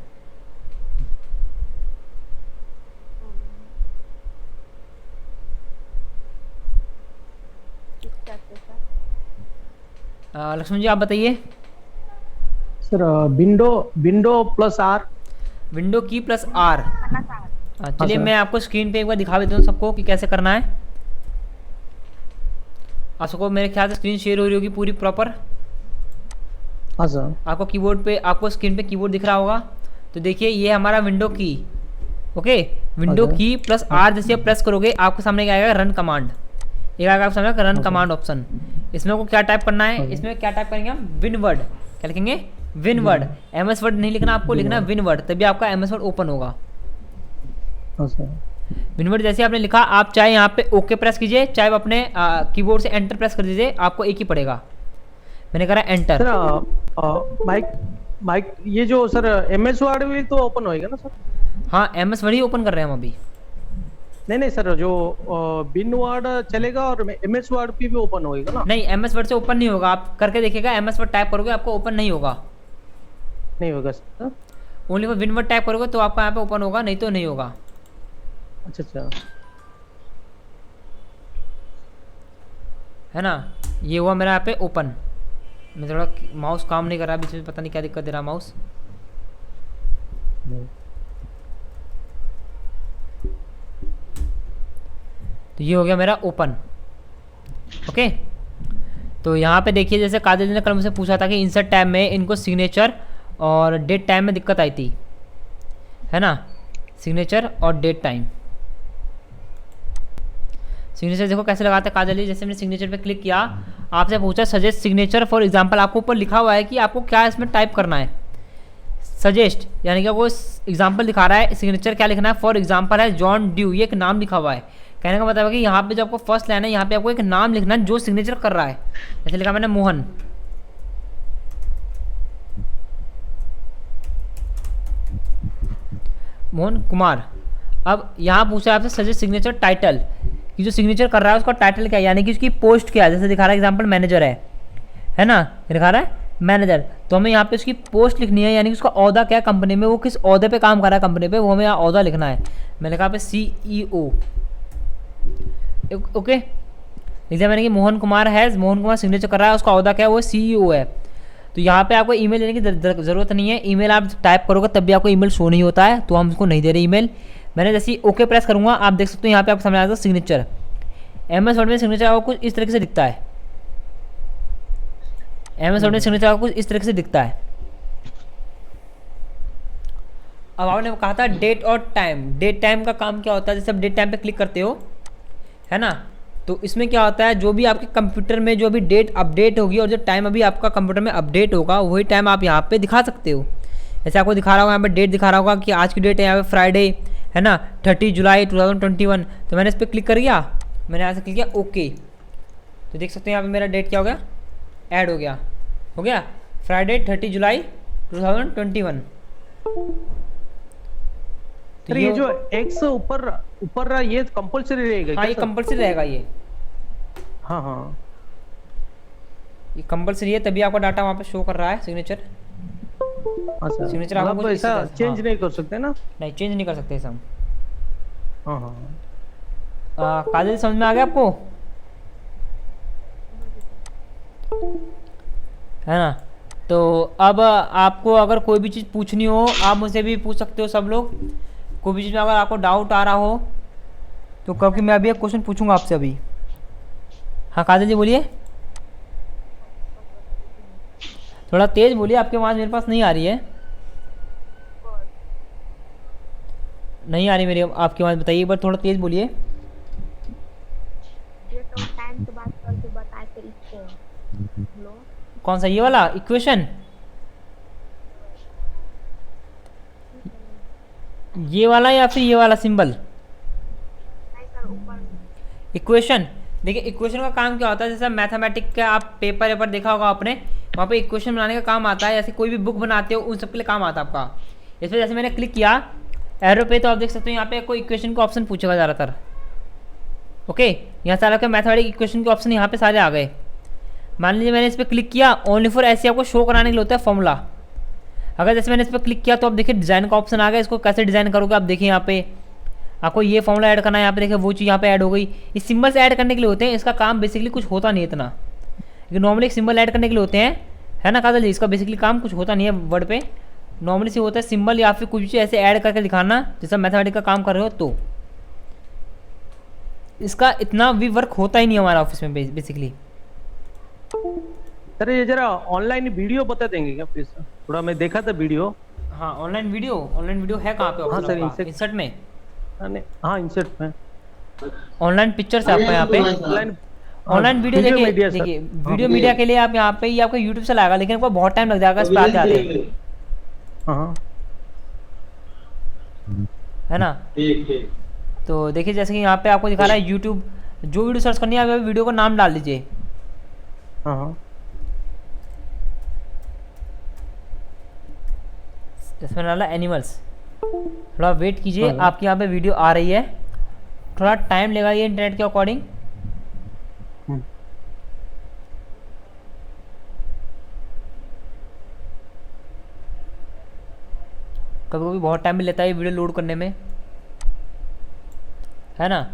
लक्ष्मण जी आप बताइए।
Sir window plus R.
Window की प्लस आर। चलिए मैं आपको स्क्रीन पे एक बार दिखा देता हूँ सबको कि कैसे करना है। आप सबको मेरे ख्याल से स्क्रीन शेयर हो रही होगी पूरी प्रॉपर।
हाँ सर।
आपको कीबोर्ड पे, आपको स्क्रीन पे कीबोर्ड दिख रहा होगा। तो देखिए ये हमारा विंडो की, ओके, विंडो की प्लस आर जैसे आप प्रेस करोगे आपके सामने क्या आएगा, रन कमांड। एक आएगा आपके सामने रन कमांड ऑप्शन। इसमें को क्या टाइप करना है, इसमें क्या टाइप करेंगे हम, विन वर्ड। क्या लिखेंगे, विन वर्ड। MS वर्ड नहीं लिखना आपको, लिखना विन वर्ड, तभी आपका MS वर्ड ओपन होगा। विन वर्ड जैसे आपने लिखा, आप चाहे यहाँ पे ओके प्रेस कीजिए, चाहे अपने कीबोर्ड से एंटर प्रेस कर दीजिए, आपको एक ही पड़ेगा। मैंने करा एंटर।
माइक ये जो सर MS वर्ड भी तो ओपन होएगा ना सर?
हाँ MS वर्ड ही ओपन कर रहे हैं हम अभी।
नहीं सर, जो बिन वर्ड चलेगा और MS वर्ड भी ओपन होएगा ना?
नहीं MS वर्ड से ओपन नहीं होगा, आप करके देखिएगा, MS वर्ड टाइप करोगे आपको ओपन नहीं होगा।
नहीं होगा सर?
ओनली वो विन वर्ड टाइप करोगे तो आपका यहाँ पे ओपन होगा, नहीं तो नहीं होगा।
अच्छा
है ना, ये हुआ मेरा यहाँ पे ओपन। मैं थोड़ा माउस काम नहीं कर रहा बीच में, पता नहीं क्या दिक्कत दे रहा माउस। तो ये हो गया मेरा ओपन। ओके तो यहाँ पे देखिए जैसे कादिर जी ने कल मुझसे पूछा था कि इंसर्ट टैब में इनको सिग्नेचर और डेट टाइम में दिक्कत आई थी, है ना, सिग्नेचर और डेट टाइम। सिग्नेचर देखो कैसे लगाते हैं कादिर जी। जैसे मैंने सिग्नेचर पे क्लिक किया, आपसे पूछा सजेस्ट सिग्नेचर फॉर एग्जांपल, आपको ऊपर लिखा हुआ है कि आपको क्या इसमें टाइप करना है, सजेस्ट, यानी कि वो एग्जांपल दिखा रहा है सिग्नेचर क्या लिखना है। फॉर एग्जांपल है जॉन ड्यू, ये एक नाम लिखा हुआ है। कहने का मतलब है कि यहाँ पे जो आपको फर्स्ट लाइन है यहाँ पे आपको एक नाम लिखना है जो सिग्नेचर कर रहा है। जैसे लिखा मैंने मोहन, मोहन कुमार। अब यहाँ पूछा है आपसे सजेस्ट सिग्नेचर टाइटल, कि जो सिग्नेचर कर रहा है उसका टाइटल क्या है, यानी कि उसकी पोस्ट क्या है। जैसे दिखा रहा है एग्जांपल मैनेजर है ना, दिखा रहा है मैनेजर, तो हमें यहाँ पे उसकी पोस्ट लिखनी है, यानी कि उसका ओहदा क्या है कंपनी में, वो किस ओहदे पे काम कर रहा है कंपनी पे, वो हमें यहाँ ओहदा लिखना है। मैंने कहा पे CEO। ओके लिखा मैंने कि मोहन कुमार मोहन कुमार सिग्नेचर कर रहा है, उसका ओहदा क्या है, वो CEO है। तो यहाँ पे आपको ईमेल देने की ज़रूरत नहीं है, ईमेल आप टाइप करोगे तब भी आपको ईमेल शो नहीं होता है, तो हम उसको नहीं दे रहे ईमेल। मैंने जैसे ही ओके प्रेस करूँगा आप देख सकते हो यहाँ पे आपको सामने आ जाएगा सिग्नेचर। MS वर्ड में सिग्नेचर आपको कुछ इस तरीके से दिखता है, MS वर्ड में सिग्नेचर आपको कुछ इस तरीके से दिखता है। अब आपने कहा था डेट और टाइम, डेट टाइम का काम क्या होता है, जैसे आप डेट टाइम पे क्लिक करते हो, है ना, तो इसमें क्या होता है, जो भी आपके कंप्यूटर में जो भी डेट अपडेट होगी और जो टाइम अभी आपका कंप्यूटर में अपडेट होगा वही टाइम आप यहाँ पे दिखा सकते हो। जैसे आपको दिखा रहा होगा यहाँ पे डेट दिखा रहा होगा कि आज की डेट है यहाँ पे फ्राइडे, है ना, 30 जुलाई 2021। तो मैंने इस पर क्लिक कर दिया, मैंने यहाँ से क्लिक किया ओके, तो देख सकते हैं यहाँ पे मेरा डेट क्या हो गया, ऐड हो गया फ्राइडे 30 जुलाई 2021।
तो ये जो X ऊपर ये कंपलसरी रहेगा?
हाँ ये कंपलसरी रहेगा ये।
हाँ
ये कंपलसरी है, तभी आपका डाटा वहाँ पे शो कर रहा है सिग्नेचर।
अच्छा
सिग्नेचर आपको
मतलब
कुछ
ऐसा
इसी तरह से-
चेंज
हाँ।
नहीं कर सकते ना?
नहीं, चेंज नहीं कर सकते इसे हम।
हाँ हाँ।
काजल समझ में आ गया आपको, है ना? तो अब आपको अगर कोई भी चीज़ पूछनी हो आप मुझसे भी पूछ सकते हो सब लोग। कोई भी चीज़ में अगर आपको डाउट आ रहा हो तो, क्योंकि मैं अभी एक क्वेश्चन पूछूंगा आपसे अभी। हाँ काजल जी बोलिए, थोड़ा तेज़ बोलिए, आपकी आवाज़ मेरे पास नहीं आ रही है। नहीं आ रही मेरी आपकी आवाज़, बताइए एक बार, थोड़ा तेज़ बोलिए।
ये तो टाइम के बाद करके बताए थे इसको। हेलो।
कौन सा, ये वाला इक्वेशन? ये वाला या फिर ये वाला सिंबल?
नहीं सर, ऊपर
इक्वेशन, देखिए इक्वेशन का काम क्या होता है, जैसे मैथमेटिक का आप पेपर देखा होगा आपने, वहाँ पे इक्वेशन बनाने का काम आता है। जैसे कोई भी बुक बनाते हो उन सब के लिए काम आता है आपका। इसमें जैसे मैंने क्लिक किया एरो पे, तो आप देख सकते हो यहाँ पे कोई इक्वेशन का ऑप्शन पूछेगा ज़्यादातर। ओके, यहाँ से आपके मैथमेटिक इक्वेशन के ऑप्शन यहाँ पे सारे आ गए। मान लीजिए मैंने इस पर क्लिक किया, ओनली फॉर ऐसे आपको शो कराने के लिए होता है फॉर्मूला। अगर जैसे मैंने इस पर क्लिक किया तो आप देखिए डिज़ाइन का ऑप्शन आ गया। इसको कैसे डिज़ाइन करोगे आप देखिए, यहाँ पे आपको ये फॉर्मूला ऐड करना है, यहाँ पे देखिए वो चीज़ यहाँ पे ऐड हो गई। ये सिंबल्स ऐड करने के लिए होते हैं, इसका काम बेसिकली कुछ होता नहीं है इतना, लेकिन नॉर्मली एक सिंबल ऐड करने के लिए होते हैं, है ना काजल जी? इसका बेसिकली काम कुछ होता नहीं है वर्ड पे, नॉर्मली से होता है सिंबल या फिर कुछ चीज़ ऐसे ऐड करके दिखाना, जैसा मैथमेटिक का काम कर रहे हो। तो इसका इतना भी वर्क होता ही नहीं हमारे ऑफिस में बेसिकली।
सर ये जरा ऑनलाइन वीडियो बता देंगे क्या प्लीज? थोड़ा मैं देखा था वीडियो।
हाँ ऑनलाइन वीडियो है कहाँ पे?
हाँ सर,
ऑप्शन इंसर्ट में।
हाँ इंसर्ट में
ऑनलाइन पिक्चर्स है आपका यहाँ पे।
ऑनलाइन
ऑनलाइन वीडियो
वीडियो
देखिए,
मीडिया, सर।
देखिए वीडियो मीडिया के लिए आप यहाँ पे ही आपका यूट्यूब से लाएगा, लेकिन आपको बहुत टाइम लग जाएगा इस पे आते आते,
हाँ
है ना?
ठीक।
तो देखिए जैसे कि यहाँ पे आपको दिखा रहा है यूट्यूब, जो वीडियो सर्च करनी है आप वीडियो का नाम डाल दीजिए।
हाँ हाँ।
इसमें डाला एनिमल्स। थोड़ा वेट कीजिए,
हाँ।
आपकी यहाँ पे वीडियो आ रही है, थोड़ा टाइम लेगा ये इंटरनेट के अकॉर्डिंग।
हम्म।
कभी कभी बहुत टाइम भी लेता है ये वीडियो लोड करने में, है ना?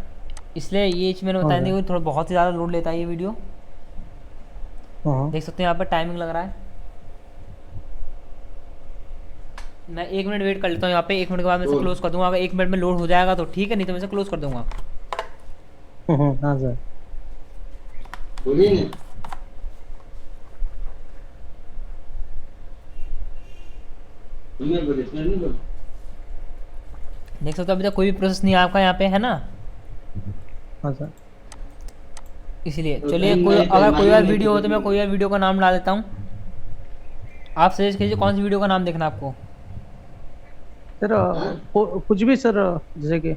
इसलिए ये चीज़ मैंने बताया नहीं, थोड़ा बहुत ही ज़्यादा लोड लेता है ये वीडियो।
हाँ
देख सकते हैं यहाँ पर टाइमिंग लग रहा है। मैं 1 मिनट वेट कर लेता हूँ यहाँ पे, 1 मिनट के बाद मैं इसे क्लोज कर दूंगा। अगर 1 मिनट में लोड हो जाएगा तो ठीक है, नहीं तो मैं इसे क्लोज कर दूंगा।
हाँ सर।
बोलिए ना।
देख सकते हो अभी तक कोई भी प्रोसेस नहीं है आपका यहाँ पे, है ना?
हाँ सर।
इसलिए चलिए, कोई अगर कोई और वीडियो हो तो मैं कोई और वीडियो का नाम डाल देता हूँ। आप सजेस्ट कीजिए कौन सी वीडियो का नाम देखना आपको।
सर कुछ भी सर, जैसे कि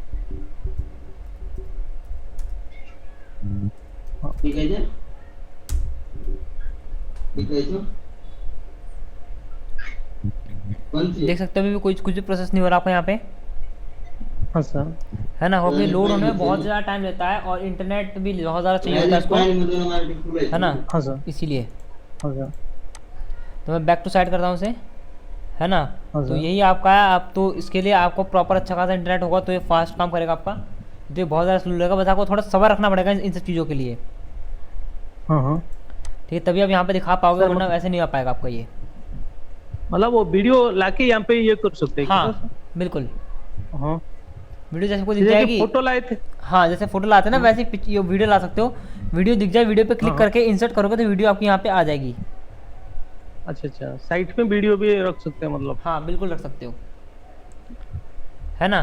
ठीक है जी, ठीक है जी। कौन सी?
देख सकते हो अभी भी कुछ भी प्रोसेस नहीं हो रहा आपको यहाँ पे,
हाँ सर।
है ना? क्योंकि लोड होने में बहुत ज़्यादा टाइम लेता है और इंटरनेट भी बहुत ज़्यादा चाहिए होता है इसको, है ना?
हाँ सर।
इसीलिए
हाँ सर।
तो मैं बैक टू साइड करता हूँ उसे, है ना?
हाँ
तो
सर।
यही आपका है। आप तो इसके लिए आपको प्रॉपर अच्छा खासा इंटरनेट होगा तो ये फास्ट काम करेगा आपका, तो ये बहुत ज़्यादा स्लो लगेगा। बस आपको थोड़ा सब्र रखना पड़ेगा इन सब चीज़ों के लिए,
हाँ हाँ।
ठीक है? तभी आप यहाँ पे दिखा पाओगे,
सर,
वरना वैसे नहीं आ पाएगा आपका ये।
मतलब वो वीडियो लाके यहाँ पे ये कर सकते हैं क्या
हाँ
सर?
बिल्कुल,
हाँ।
वीडियो जैसे कोई दिख
जैसे कि
जाएगी,
फोटो लाए थे।
हाँ जैसे फोटो लाते हैं ना वैसे ही ये वीडियो ला सकते हो। वीडियो दिख जाए, वीडियो पे क्लिक
हाँ।
करके इंसर्ट करोगे तो वीडियो आपकी यहाँ पे आ जाएगी।
अच्छा अच्छा, साइट में वीडियो भी रख सकते हैं मतलब?
हाँ बिल्कुल रख सकते हो, है ना?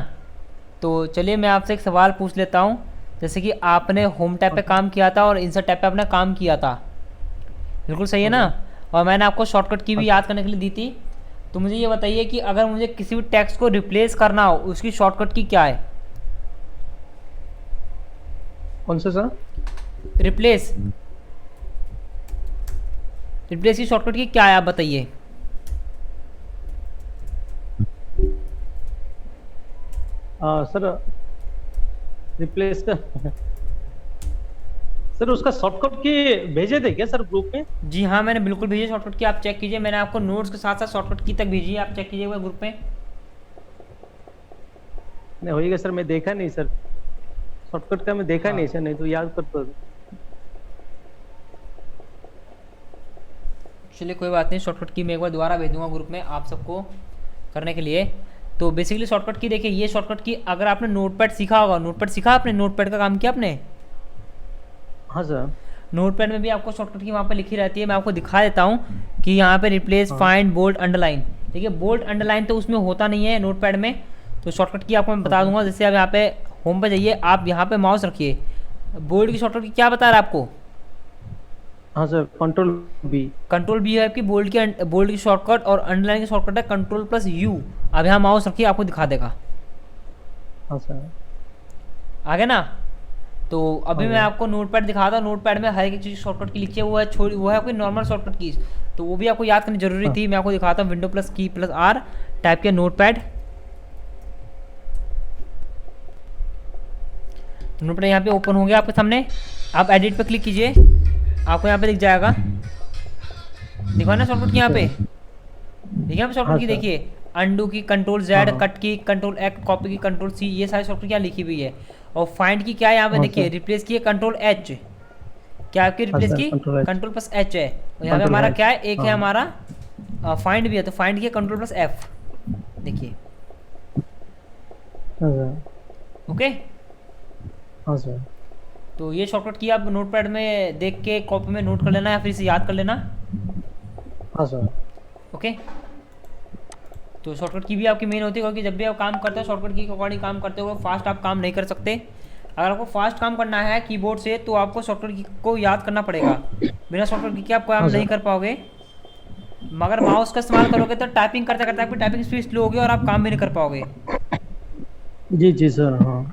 तो चलिए मैं आपसे एक सवाल पूछ लेता हूँ। जैसे कि आपने होम टैब पे काम किया था और इंसर्ट टैब पे आपने काम किया था, बिल्कुल सही है ना? और मैंने आपको शॉर्टकट की भी याद करने के लिए दी थी। तो मुझे ये बताइए कि अगर मुझे किसी भी टेक्स्ट को रिप्लेस करना हो उसकी शॉर्टकट की क्या है?
कौन सा सर?
रिप्लेस की शॉर्टकट की क्या है, आप बताइए।
सर रिप्लेस का सर उसका शॉर्टकट की भेजे थे क्या सर ग्रुप में?
जी हाँ, मैंने बिल्कुल भेजी शॉर्टकट की, आप चेक कीजिए। मैंने आपको नोट्स के साथ साथ शॉर्टकट की तक भेजी है, आप चेक कीजिएगा ग्रुप में।
नहीं होएगा सर, मैं देखा नहीं सर, शॉर्टकट का मैं देखा
हाँ।
नहीं सर, नहीं तो याद करता।
चलिए कोई बात नहीं, शॉर्टकट की मैं एक बार दोबारा भेज दूंगा ग्रुप में आप सबको करने के लिए। तो बेसिकली शॉर्टकट की देखिए, ये शॉर्टकट की अगर आपने नोटपैड सीखा होगा, नोटपैड सीखा आपने, नोटपैड का काम किया आपने?
हाँ सर।
नोटपैड में भी आपको शॉर्टकट की वहाँ पे लिखी रहती है, मैं आपको दिखा देता हूँ कि यहाँ पे रिप्लेस,
हाँ।
Find, bold, underline. देखिए बोल्ड अंडरलाइन तो उसमें होता नहीं है नोटपैड में, तो शॉर्टकट की आपको मैं बता दूंगा। जैसे अब यहाँ पे होम पे जाइए, आप यहाँ पे माउस रखिए, बोल्ड की शॉर्टकट की क्या बता रहा है आपको?
हाँ sir, control B.
Control B है आपकी बोल्ड की शॉर्टकट, और अंडरलाइन की शॉर्टकट है कंट्रोल प्लस यू। अब यहाँ माउस रखिए, आपको दिखा देगा।
हाँ सर।
आगे ना, तो अभी
हाँ
मैं
जी।
आपको नोटपैड दिखाता हूँ। नोटपैड में हर एक चीज़ शॉर्टकट की लिखी है, वो है छोड़ी, वो है कोई नॉर्मल शॉर्टकट की, तो वो भी आपको याद करनी जरूरी
हाँ।
थी। मैं आपको दिखाता हूँ, विंडो प्लस की प्लस आर टाइप किया नोटपैड। नोटपैड यहाँ पे ओपन हो गया आपके सामने। आप एडिट पे क्लिक कीजिए, आपको यहाँ पे दिख जाएगा, दिखा ना शॉर्टकट की यहाँ पे, देखिए यहाँ पे शॉर्टकट
हाँ
की
सर।
देखिए, अंडू की कंट्रोल जेड,
हाँ।
कट की कंट्रोल एक्स, कॉपी की कंट्रोल सी, ये सारी शॉर्टकट क्या लिखी हुई है। और फाइंड की क्या है यहाँ पे
हाँ
देखिए,
सर।
रिप्लेस की है कंट्रोल एच, क्या आपकी
हाँ
रिप्लेस
सर,
की
control H.
Control plus H है। और यहाँ पे
कंट्रोल
हमारा
एच।
क्या है, एक है
हाँ।
हमारा फाइंड भी है, तो फाइंड की कंट्रोल प्लस एफ, देखिए।
हाँ सर।
ओके,
हाँ सर।
तो ये शॉर्टकट की आप नोटपैड में देख के कॉपी में नोट कर लेना या फिर इसे याद कर लेना।
हाँ सर।
ओके, तो शॉर्टकट की भी आपकी मेन होती है, क्योंकि जब भी आप काम करते हो शॉर्टकट की के अकॉर्डिंग काम करते हो, फास्ट आप काम नहीं कर सकते। अगर आपको फास्ट काम करना है कीबोर्ड से, तो आपको शॉर्टकट की को याद करना पड़ेगा, बिना शॉर्टकट की के आप काम
हाँ सर।
नहीं कर पाओगे। मगर माउस का इस्तेमाल करोगे तो टाइपिंग करते करते आपकी टाइपिंग स्पीड स्लो होगी और आप काम भी नहीं कर पाओगे।
जी जी सर। हाँ।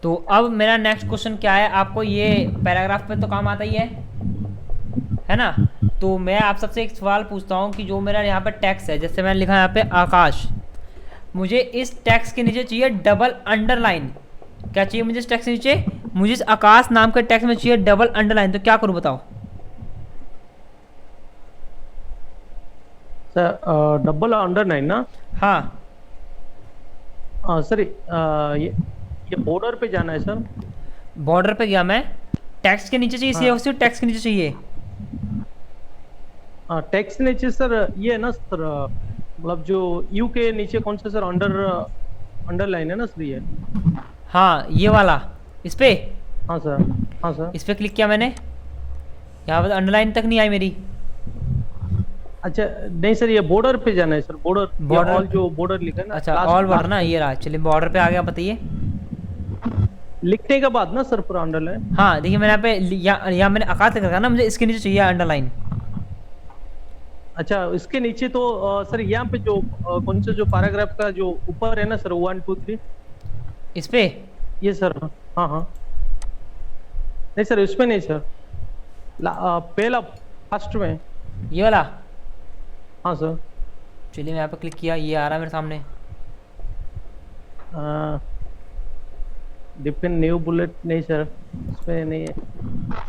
तो अब मेरा नेक्स्ट क्वेश्चन क्या है, आपको ये पैराग्राफ पे तो काम आता ही है ना। तो मैं आप सबसे एक सवाल पूछता हूँ कि जो मेरा यहाँ पे टेक्स्ट है, जैसे मैंने लिखा है यहाँ पे आकाश, मुझे इस टेक्स्ट के नीचे चाहिए डबल अंडरलाइन। क्या चाहिए मुझे इस टेक्स्ट के नीचे? मुझे इस आकाश नाम के टेक्स्ट में चाहिए डबल अंडरलाइन, तो क्या करूँ बताओ?
सर डबल अंडरलाइन ना?
हाँ,
सर ये बॉर्डर पे जाना है सर।
बॉर्डर पे गया मैं, टेक्स्ट के नीचे चाहिए,
हाँ।
सिर्फ टेक्स्ट के नीचे चाहिए।
टेक्स्ट नीचे सर ये है ना सर, मतलब जो यू के नीचे कौन सा सर अंडरलाइन है ना सर ये?
हाँ ये वाला, इस पे,
हाँ सर। हाँ सर।
इस पे क्लिक किया मैंने, यहाँ पर अंडरलाइन तक नहीं आई मेरी।
अच्छा नहीं सर, ये बॉर्डर पे जाना है सर, बॉर्डर
Border?
ऑल जो बॉर्डर लिखा है ना,
अच्छा,
last-
ऑल बॉर्डर
last
ना, ये रहा। चलिए बॉर्डर पे आ गया, बताइए।
लिखने के बाद ना सर पूरा अंडरलाइन।
हाँ देखिए, मैंने यहाँ पे यहाँ मैंने आकाश लिख रखा ना, मुझे इसके नीचे चाहिए अंडरलाइन।
अच्छा इसके नीचे तो सर यहाँ पे जो कौन सा जो पैराग्राफ का जो ऊपर है ना सर, 1 2 3,
इस पे?
ये सर। हाँ हाँ। नहीं सर इसमें नहीं सर, पहला फर्स्ट में।
ये वाला?
हाँ सर।
चलिए मैं यहाँ पे क्लिक किया, ये आ रहा है मेरे सामने।
डिफरेंट न्यू बुलेट नहीं सर, इसमें नहीं है।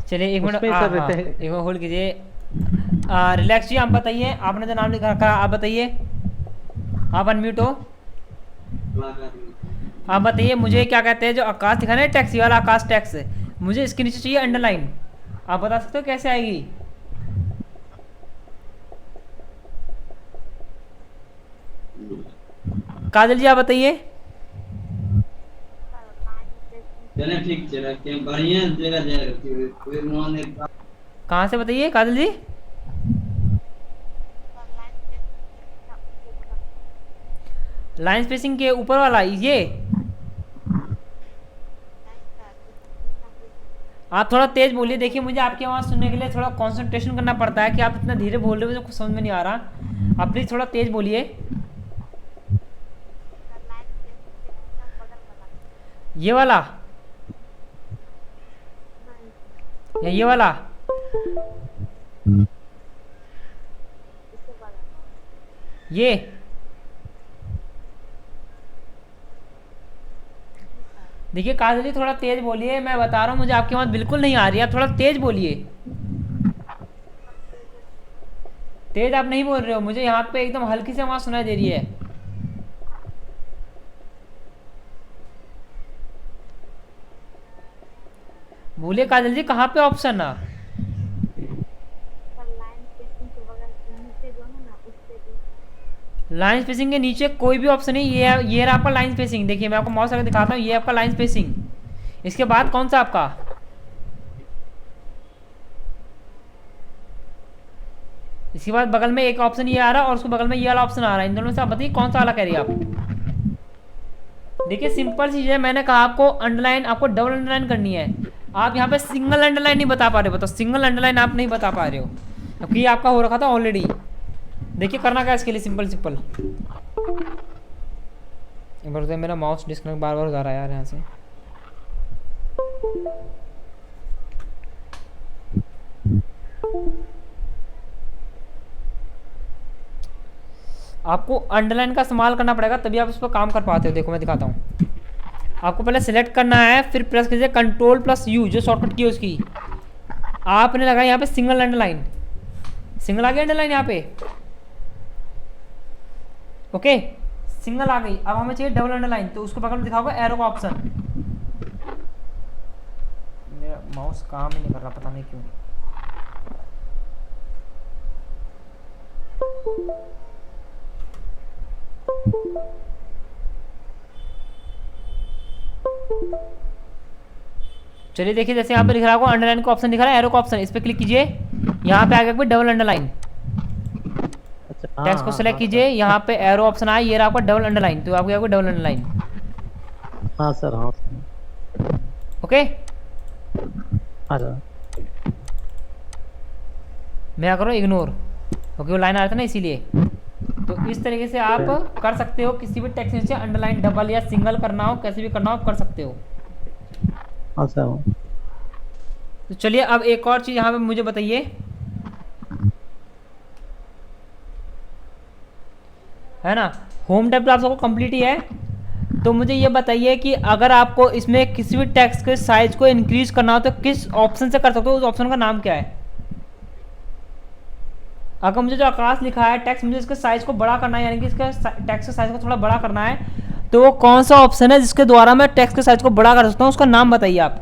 चलिए एक मिनट,
उसमें सर रहते हैं।
एक मिनट होल्ड कीजिए। रिलैक्स जी, आप बताइए, आपने जो नाम लिखा रखा, आप बताइए, आप अनम्यूट हो, आप बताइए मुझे क्या कहते हैं जो आकाश दिखा ना, टैक्सी वाला आकाश टैक्स, मुझे इसके नीचे चाहिए अंडरलाइन। आप बता सकते हो कैसे आएगी? काजल जी आप बताइए।
चले ठीक चला के बढ़िया जगह जाएगा कोई मान एक
कहाँ से बताइए काजल जी? लाइन स्पेसिंग के ऊपर वाला ये? आप थोड़ा तेज बोलिए, देखिए मुझे आपकी आवाज़ सुनने के लिए थोड़ा कंसंट्रेशन करना पड़ता है कि आप इतना धीरे बोल रहे हो, मुझे कुछ समझ में नहीं आ रहा। आप प्लीज़ थोड़ा तेज बोलिए। ये वाला या ये वाला? ये देखिए काजल जी थोड़ा तेज बोलिए, मैं बता रहा हूँ मुझे आपकी आवाज़ बिल्कुल नहीं आ रही है, आप थोड़ा तेज बोलिए। तेज आप नहीं बोल रहे हो, मुझे यहाँ पे एकदम हल्की सी आवाज़ सुनाई दे रही है। बोलिए काजल जी कहाँ पे ऑप्शन है?
सर लाइन स्पेसिंग के बगल नीचे जो है ना उस पे भी।
लाइन स्पेसिंग के नीचे कोई भी ऑप्शन नहीं, ये रहा आपका लाइन स्पेसिंग। देखिए मैं आपको माउस लगा दिखाता हूँ, ये आपका लाइन स्पेसिंग। इसके बाद कौन सा आपका? इसके बाद बगल में एक ऑप्शन ये आ रहा है और उसके बगल में ये वाला ऑप्शन आ रहा है, इन दोनों में से आप बताइए कौन सा वाला कह रही है आप? देखिए सिंपल चीज़ है, मैंने कहा आपको अंडरलाइन, आपको डबल अंडरलाइन करनी है। आप यहाँ पे सिंगल अंडरलाइन नहीं बता पा रहे हो, बताओ सिंगल अंडरलाइन आप नहीं बता पा रहे हो, क्योंकि ये आपका हो रखा था ऑलरेडी। देखिए करना क्या इसके लिए, सिंपल सिंपल। एक बार मेरा माउस डिस्कनेक्ट बार बार हो जा रहा है यार यहाँ से। आपको अंडरलाइन का इस्तेमाल करना पड़ेगा तभी आप इस पर काम कर पाते हो। देखो मैं दिखाता हूँ, आपको पहले सिलेक्ट करना है, फिर प्रेस कीजिए Ctrl+U जो शॉर्टकट की है उसकी। आपने लगाया यहाँ पे सिंगल अंडरलाइन, सिंगल आ गया अंडरलाइन यहाँ पे, ओके सिंगल आ गई। अब हमें चाहिए डबल अंडरलाइन, तो उसको बगल में दिखा होगा एरो का ऑप्शन। मेरा माउस काम ही नहीं कर रहा, पता नहीं क्यों। चलिए देखिए जैसे यहाँ पे लिख रहा होगा अंडरलाइन का ऑप्शन दिख रहा है, एरो का ऑप्शन, इस पर क्लिक कीजिए। यहाँ पे आगे डबल अंडरलाइन, टेक्स्ट को सिलेक्ट कीजिए, यहाँ पे एरो ऑप्शन आया, ये रहा आपका डबल अंडरलाइन, तो आपको डबल अंडरलाइन।
हाँ सर, हाँ
ओके।
हाँ सर।
मैं करो इग्नोर, क्योंकि वो लाइन आ रहा था ना इसीलिए। तो इस तरीके से आप कर सकते हो, किसी भी टेक्स्ट नीचे अंडरलाइन डबल या सिंगल करना हो, कैसे भी करना हो आप कर सकते हो।
हाँ सर।
तो चलिए अब एक और चीज़ यहाँ पे मुझे बताइए, है ना, होम टैब तो आप सबको कंप्लीट ही है। तो मुझे ये बताइए कि अगर आपको इसमें किसी भी टेक्स्ट के साइज को इंक्रीज करना हो तो किस ऑप्शन से कर सकते हो, उस ऑप्शन का नाम क्या है? अगर मुझे जो आकाश लिखा है टेक्स्ट, मुझे इसके साइज को बड़ा करना है, यानी कि इसके टेक्स्ट के साइज को थोड़ा बड़ा करना है, तो वो कौन सा ऑप्शन है जिसके द्वारा मैं टेक्स्ट के साइज को बड़ा कर सकता हूँ, उसका नाम बताइए आप।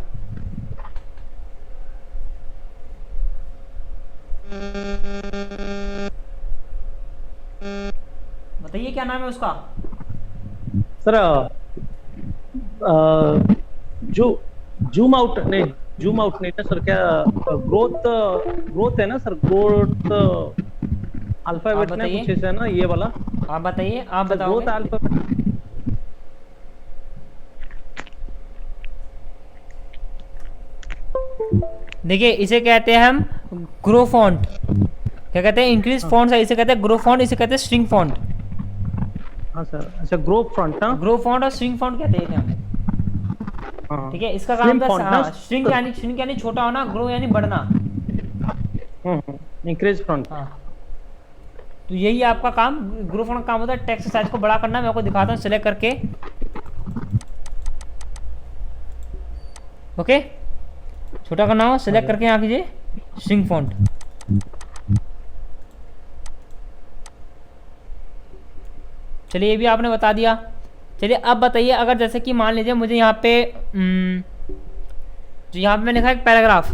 बताइए क्या नाम है उसका?
सर जो जूम आउट नहीं ना सर, क्या ग्रोथ है ना सर, ग्रोथ अल्फाबेट ने कुछ ऐसा है ना, ये वाला
आप बताइए, आप बताओ।
Growth alphabet.
देखिए इसे कहते हैं हम ग्रो फॉन्ट, क्या कहते हैं, इंक्रीज फॉन्ट है, इसे कहते हैं ग्रो फॉन्ट, इसे कहते हैं स्ट्रिंग फॉन्ट।
हाँ सर, अच्छा ग्रो फॉन्ट, हाँ
ग्रो फॉन्ट और स्ट्रिंग फॉन्ट कहते हैं हम। ठीक है, इसका काम था स्ट्रिंग यानी छोटा होना, ग्रो यानी बढ़ना,
इंक्रीज फॉन्ट।
हाँ, तो यही आपका काम, ग्रो फॉन्ट का काम होता है टेक्स्ट साइज को बड़ा करना। मैं आपको दिखाता हूँ सिलेक्ट करके, ओके, छोटा करना हो सिलेक्ट करके यहाँ कीजिए स्ट्रिंग फॉन्ट। चलिए ये भी आपने बता दिया। चलिए अब बताइए, अगर जैसे कि मान लीजिए मुझे यहाँ पे जो यहाँ पे मैंने लिखा है पैराग्राफ,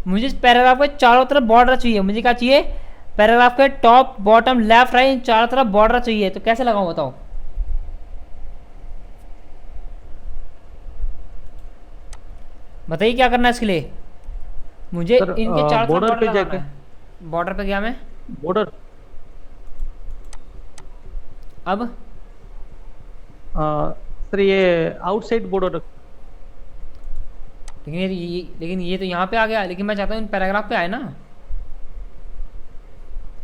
मुझे इस पैराग्राफ के चारों तरफ बॉर्डर चाहिए। मुझे क्या चाहिए? पैराग्राफ के टॉप बॉटम लेफ्ट राइट इन चारों तरफ बॉर्डर चाहिए। तो कैसे लगाऊं बताओ? बताइए क्या करना है इसके लिए? मुझे इनके चारों तरफ बॉर्डर पे जाके, बॉर्डर पे गया मैं,
बॉर्डर,
अब
सर ये आउटसाइड बॉर्डर,
लेकिन ये तो यहाँ पे आ गया, लेकिन मैं चाहता हूँ इन पैराग्राफ पे आए ना,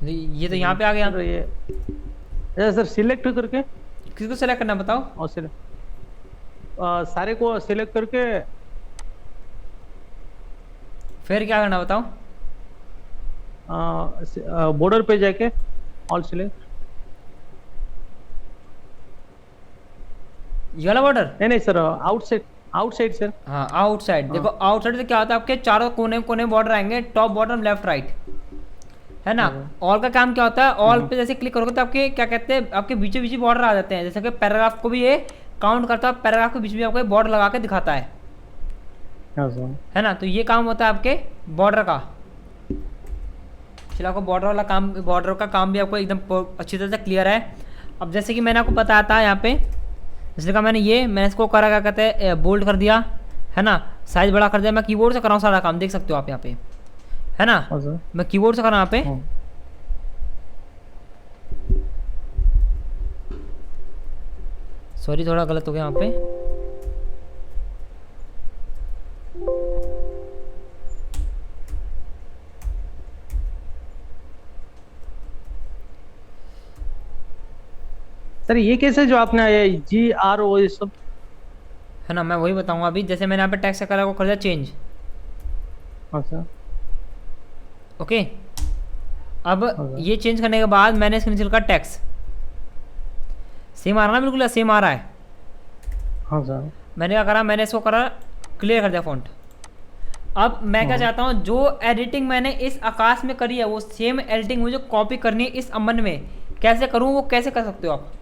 ये तो यहाँ पे आ गया।
ये सर सिलेक्ट करके,
किसको सिलेक्ट करना बताओ?
और सारे को सिलेक्ट करके
फिर क्या करना बताओ?
बॉर्डर पे जाके ऑल सिलेक्ट,
ये वाला बॉर्डर।
नहीं सर, आउटसाइड आउटसाइड सर।
हाँ आउटसाइड, देखो आउटसाइड से क्या होता है, आपके चारों कोने कोने बॉर्डर आएंगे, टॉप बॉटम लेफ्ट राइट, है ना। ऑल का काम क्या होता है, ऑल पे जैसे क्लिक करोगे तो आपके क्या कहते हैं, आपके बीचों बीच बॉर्डर आ जाते हैं। जैसे कि पैराग्राफ को भी ये काउंट करता है, पैराग्राफ के बीच में आपको बॉर्डर लगा के दिखाता है
हाँ सर।
है ना। तो ये काम होता है आपके बॉर्डर का। चलो आपको बॉर्डर वाला काम, बॉर्डर का काम भी आपको एकदम अच्छी तरह से क्लियर है। अब जैसे कि मैंने आपको बताया था यहाँ पे, इसलिए कहा मैंने इसको करा, क्या कहते हैं, बोल्ड कर दिया, है ना, साइज बड़ा कर दिया। मैं कीबोर्ड से कर रहा हूँ सारा काम, देख सकते हो आप यहाँ पे, है ना।
हाँ सर।
मैं कीबोर्ड से कर रहा हूँ यहाँ पे।
हाँ।
सॉरी थोड़ा गलत हो गया यहाँ पे।
सर ये कैसे जो आपने GRO ये सब?
है ना, मैं वही बताऊंगा अभी। जैसे मैंने यहाँ पे टेक्स्ट कलर को कर दिया चेंज।
हाँ सर।
ओके, अब
हाँ।
ये चेंज करने के बाद मैंने इसके नीचे लिखा टेक्स्ट। सेम आ रहा ना, बिल्कुल सेम आ रहा है।
हाँ सर।
मैंने क्या करा, मैंने इसको करा क्लियर कर दिया फॉन्ट। अब मैं क्या चाहता हूँ, जो एडिटिंग मैंने इस आकाश में करी है वो सेम एडिटिंग मुझे कॉपी करनी है इस अमन में। कैसे करूँ, वो कैसे कर सकते हो आप।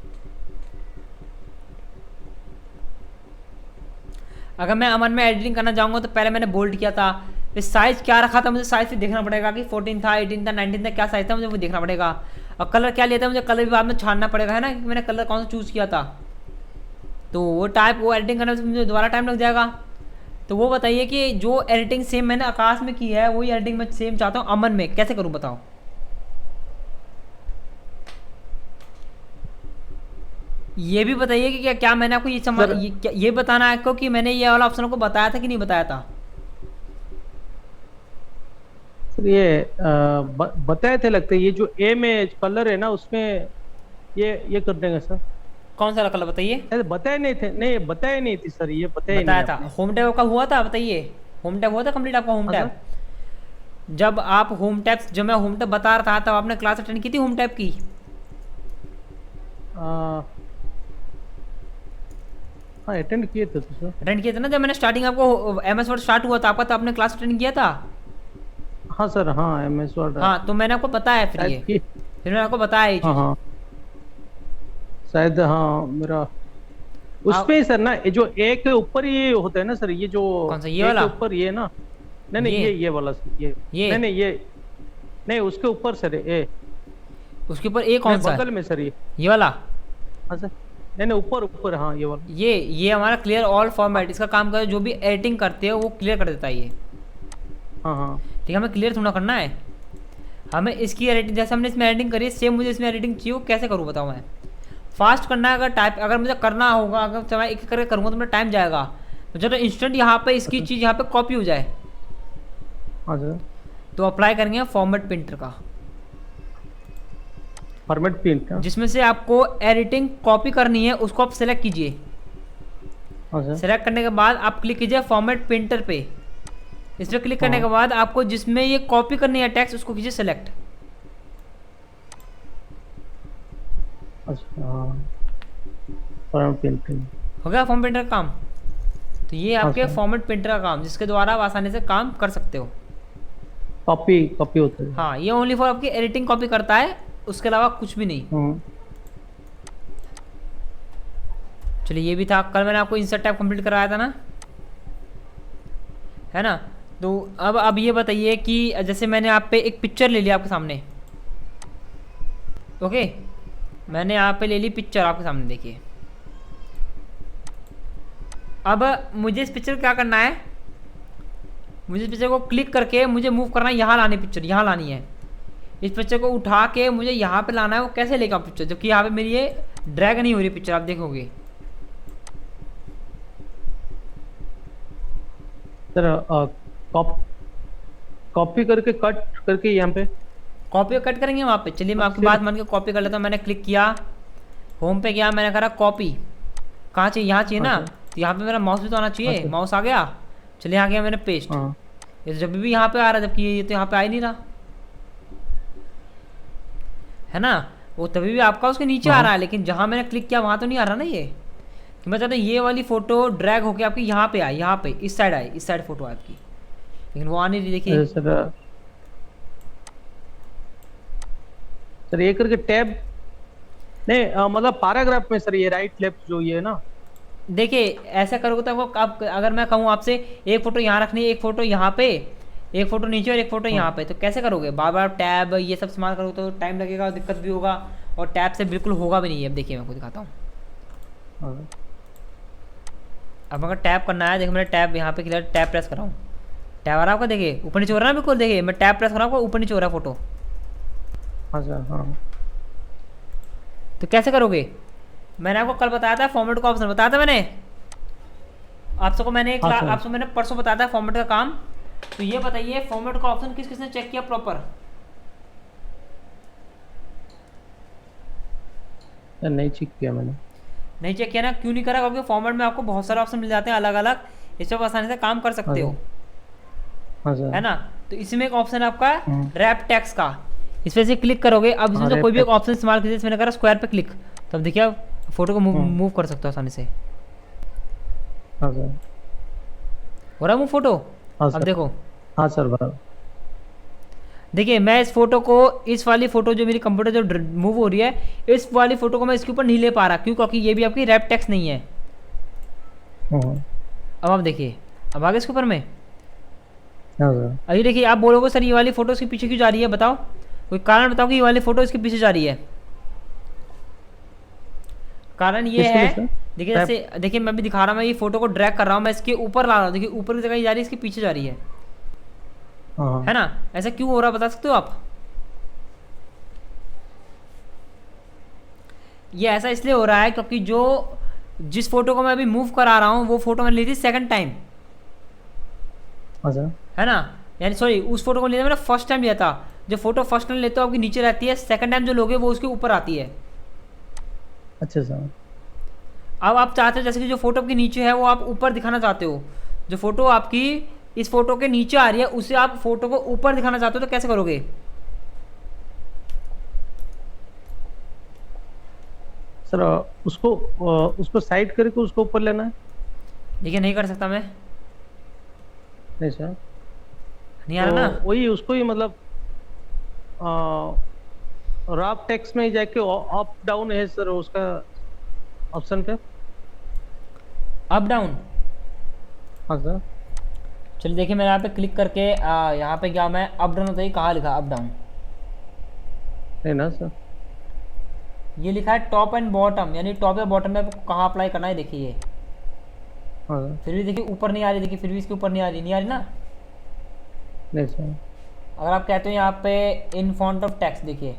अगर मैं अमन में एडिटिंग करना चाहूँगा तो पहले मैंने बोल्ड किया था, फिर साइज़ क्या रखा था, मुझे साइज़ भी देखना पड़ेगा कि 14 था, 18 था, 19 था, क्या साइज़ था मुझे वो देखना पड़ेगा। और कलर क्या लिया था, मुझे कलर भी बाद में छानना पड़ेगा, है ना, कि मैंने कलर कौन सा चूज़ किया था। तो वो एडिटिंग करने में मुझे दोबारा टाइम लग जाएगा। तो वो बताइए कि जो एडिटिंग सेम मैंने आकाश में की है वही एडिटिंग मैं सेम चाहता हूँ अमन में, कैसे करूँ बताओ। ये भी बताइए कि क्या मैंने आपको ये बताना है आपको कि मैंने ये वाला ऑप्शन को बताया था कि नहीं बताया था।
सर ये बताए थे लगता है, ये जो ए में कलर है ना उसमें ये कर देंगे सर।
कौन सा कलर बताइए।
बताए नहीं थे, नहीं बताए नहीं थी सर, ये
बताया था। होम टैब का हुआ था, बताइए होम टैब हुआ था कंप्लीट आपका। होम टैब जब आप होम टैब, जब मैं होम टैब बता रहा था तब आपने क्लास अटेंड की थी होम टैब की।
हाँ अटेंड किए थे तो सर।
अटेंड किया था ना, जब मैंने स्टार्टिंग आपको MS वर्ड स्टार्ट हुआ था आपका, तो आपने क्लास अटेंड किया था।
हाँ सर, हाँ MS वर्ड।
हाँ तो मैंने आपको बताया फिर मैंने आपको बताया ये
हाँ हाँ शायद, हाँ मेरा उसपे ही सर ना, ये जो ए के ऊपर ये होता है ना सर, ये जो
कौन सा, ये वाला
के ऊपर ये ना, नहीं ये वाला सर, ये नहीं ये नहीं, उसके ऊपर सर ए,
उसके ऊपर ए कौन सा
बगल में सर
ये वाला।
हाँ सर, नहीं ऊपर ऊपर, हाँ ये वाला।
ये हमारा क्लियर ऑल फॉर्मेट, इसका काम कर जो भी एडिटिंग करते हो वो क्लियर कर देता है ये।
हाँ हाँ
ठीक है, हमें क्लियर थोड़ा करना है, हमें इसकी एडिटिंग जैसे हमने इसमें एडिटिंग करी है सेम मुझे इसमें एडिटिंग चाहिए। वो कैसे करूँ बताओ मैं। फास्ट करना है, अगर टाइप अगर मुझे करना होगा, अगर मैं एक करके करूँगा तो मेरा टाइम जाएगा। तो चलो इंस्टेंट यहाँ पे इसकी चीज़ यहाँ पे कॉपी हो जाए।
हाँ सर,
तो अप्लाई करेंगे फॉर्मेट प्रिंटर का,
फॉर्मेट प्रिंट,
जिसमें से आपको एडिटिंग कॉपी करनी है उसको आप सेलेक्ट कीजिए।
हाँ सर,
सेलेक्ट करने के बाद आप क्लिक कीजिए फॉर्मेट प्रिंटर पे। इस पर क्लिक करने के बाद आपको जिसमें ये कॉपी करनी है टेक्स्ट उसको कीजिए सेलेक्ट।
अच्छा हाँ, फॉर्मेट प्रिंटिंग
हो गया फॉर्म प्रिंटर का काम। तो ये आपके
अच्छा।
फॉर्मेट प्रिंटर का काम, जिसके द्वारा आप आसानी से काम कर सकते हो।
कॉपी होता है।
हाँ ये ओनली फॉर आपकी एडिटिंग कॉपी करता है, उसके अलावा कुछ भी नहीं। चलिए ये भी था, कल मैंने आपको इंसर्ट टैब कंप्लीट कराया था ना, है ना। तो अब ये बताइए कि जैसे मैंने आप पे एक पिक्चर ले लिया आपके सामने, ओके, मैंने यहाँ पे ले ली पिक्चर आपके सामने, देखिए। अब मुझे इस पिक्चर क्या करना है, मुझे इस पिक्चर को क्लिक करके मुझे मूव करना है, यहाँ लानी पिक्चर, यहाँ लानी है। इस पिक्चर को उठा के मुझे यहाँ पे लाना है। वो कैसे लेगा पिक्चर, जबकि यहाँ पे मेरी ये ड्रैग नहीं हो रही पिक्चर, आप देखोगे।
सर कॉपी करके कट करके यहाँ पे
कॉपी कट करेंगे वहाँ पे। चलिए मैं आपकी बात मान के कॉपी कर लेता हूँ। मैंने क्लिक किया, होम पे गया, मैंने करा कॉपी। कहाँ चाहिए, यहाँ चाहिए ना, तो यहाँ पे मेरा माउस भी तो आना चाहिए। माउस आ गया, चलिए आ गया मैंने पेस्ट। ये जब भी यहाँ पे आ रहा है, जबकि ये तो यहाँ पे आ ही नहीं रहा, है ना। वो तभी भी आपका उसके नीचे आ रहा है, लेकिन जहाँ मैंने क्लिक किया वहाँ तो नहीं आ रहा ना ये। कि मैं चाहता हूँ ये वाली फ़ोटो ड्रैग होके आपकी यहाँ पे आए, यहाँ पे इस साइड आए, इस साइड फ़ोटो आए आपकी, लेकिन वो आ नहीं रही। देखिए
सर सर ये करके टैब नहीं मतलब पैराग्राफ में सर ये राइट लेफ्ट जो ये है ना,
देखिए ऐसा करोगे तो आपको, आप अगर मैं कहूँ आपसे एक फ़ोटो यहाँ रखनी है, एक फ़ोटो यहाँ पे, एक फ़ोटो नीचे और एक फ़ोटो यहाँ पे, तो कैसे करोगे? बार बार टैब ये सब इस्तेमाल करोगे तो टाइम लगेगा और दिक्कत भी होगा, और टैब से बिल्कुल होगा भी नहीं है। अब देखिए मैं आपको दिखाता हूँ।
हाँ,
अब अगर टैप करना है, देखिए मैंने टैब यहाँ पे क्लियर टैप प्रेस कर रहा हूँ, टैब आ रहा है आपका, देखिए ऊपर नीचे हो रहा है बिल्कुल, देखिए मैं टैप प्रेस कर रहा हूँ, ऊपर नीचे हो रहा है फ़ोटो।
हाँ सर हाँ
तो कैसे करोगे? मैंने आपको कल बताया था फॉर्मेट का ऑप्शन, बताया था मैंने आप सबको, मैंने
हाँ सर।
आप सबको मैंने परसों बताया था फॉर्मेट का काम। तो ये बताइए फॉर्मेट का ऑप्शन किस किसने चेक किया प्रॉपर?
सर नहीं चेक किया मैंने।
नहीं चेक किया ना? क्यों नहीं करा? क्योंकि फॉर्मेट में आपको बहुत सारे ऑप्शन मिल जाते हैं अलग अलग, इस पर आसानी से काम कर सकते हो,
हाँ सर
है ना? तो इसमें एक ऑप्शन है आपका
हम्म।
रैप टेक्स्ट का, इस पर से क्लिक करोगे। अब इसमें
हाँ,
तो कोई भी
wrap
एक ऑप्शन इस्तेमाल कीजिए, मैंने करा स्क्वायर पे क्लिक, तो अब देखिए आप फोटो को मूव कर सकते हो आसानी से।
हाँ सर
हो रहा है मूव फोटो?
हाँ
अब
सर
देखो,
हाँ सर बराबर।
देखिए मैं इस फोटो को, इस वाली फोटो जो मेरी कंप्यूटर जो मूव हो रही है, इस वाली फोटो को मैं इसके ऊपर नहीं ले पा रहा, क्यों? क्योंकि ये भी आपकी रैप टेक्स्ट नहीं है। अब आप देखिए, अब आगे इसके ऊपर में,
हाँ सर
अभी देखिए आप बोलोगे सर ये वाली फोटो इसके पीछे क्यों जा रही है, बताओ कोई कारण बताओ कि ये वाली फोटो इसके पीछे जा रही है। कारण ये
किसके
है,
लिए सर?
देखिए जैसे देखिए मैं भी दिखा रहा हूँ, मैं ये फोटो को ड्रैग कर रहा हूँ, मैं इसके ऊपर ला रहा हूँ, देखिए ऊपर की जगह ये जा रही है, इसके पीछे जा रही है
हाँ
ना? ऐसा क्यों हो रहा है बता सकते हो आप? ये ऐसा इसलिए हो रहा है क्योंकि जो जिस फोटो को मैं अभी मूव करा रहा हूँ वो फोटो मैंने ली थी सेकंड टाइम,
हाँ सर
है ना? यानी सॉरी, उस फोटो को लिया मैंने फर्स्ट टाइम लिया था। जो फोटो फर्स्ट टाइम लेते हो आपकी नीचे रहती है, सेकंड टाइम जो लोगे वो उसके ऊपर आती है।
अच्छा सर
अब आप चाहते हो जैसे कि जो फोटो आपकी नीचे है वो आप ऊपर दिखाना चाहते हो, जो फोटो आपकी इस फोटो के नीचे आ रही है उसे आप फोटो को ऊपर दिखाना चाहते हो, तो कैसे करोगे?
सर उसको साइड करके उसको ऊपर लेना है।
देखिए नहीं कर सकता मैं,
नहीं सर
नहीं आ रहा ना?
तो वही उसको ही मतलब रॉप टेक्स्ट में ही जाके अप डाउन है सर उसका ऑप्शन पे।
अप डाउन,
हाँ सर
चलिए देखिए मैं यहाँ पे क्लिक करके यहाँ पे क्या, मैं अप डाउन बताइए कहाँ लिखा अप डाउन?
नहीं ना सर
ये लिखा है टॉप एंड बॉटम, यानी टॉप या बॉटम में आपको कहाँ अप्लाई करना है। देखिए ये
हाँ सर
फिर भी देखिए ऊपर नहीं आ रही, देखिए फिर भी इसके ऊपर नहीं आ रही, नहीं आ रही ना?
नहीं सर
अगर आप कहते हो यहाँ पे इन फॉन्ट ऑफ टेक्स्ट, देखिए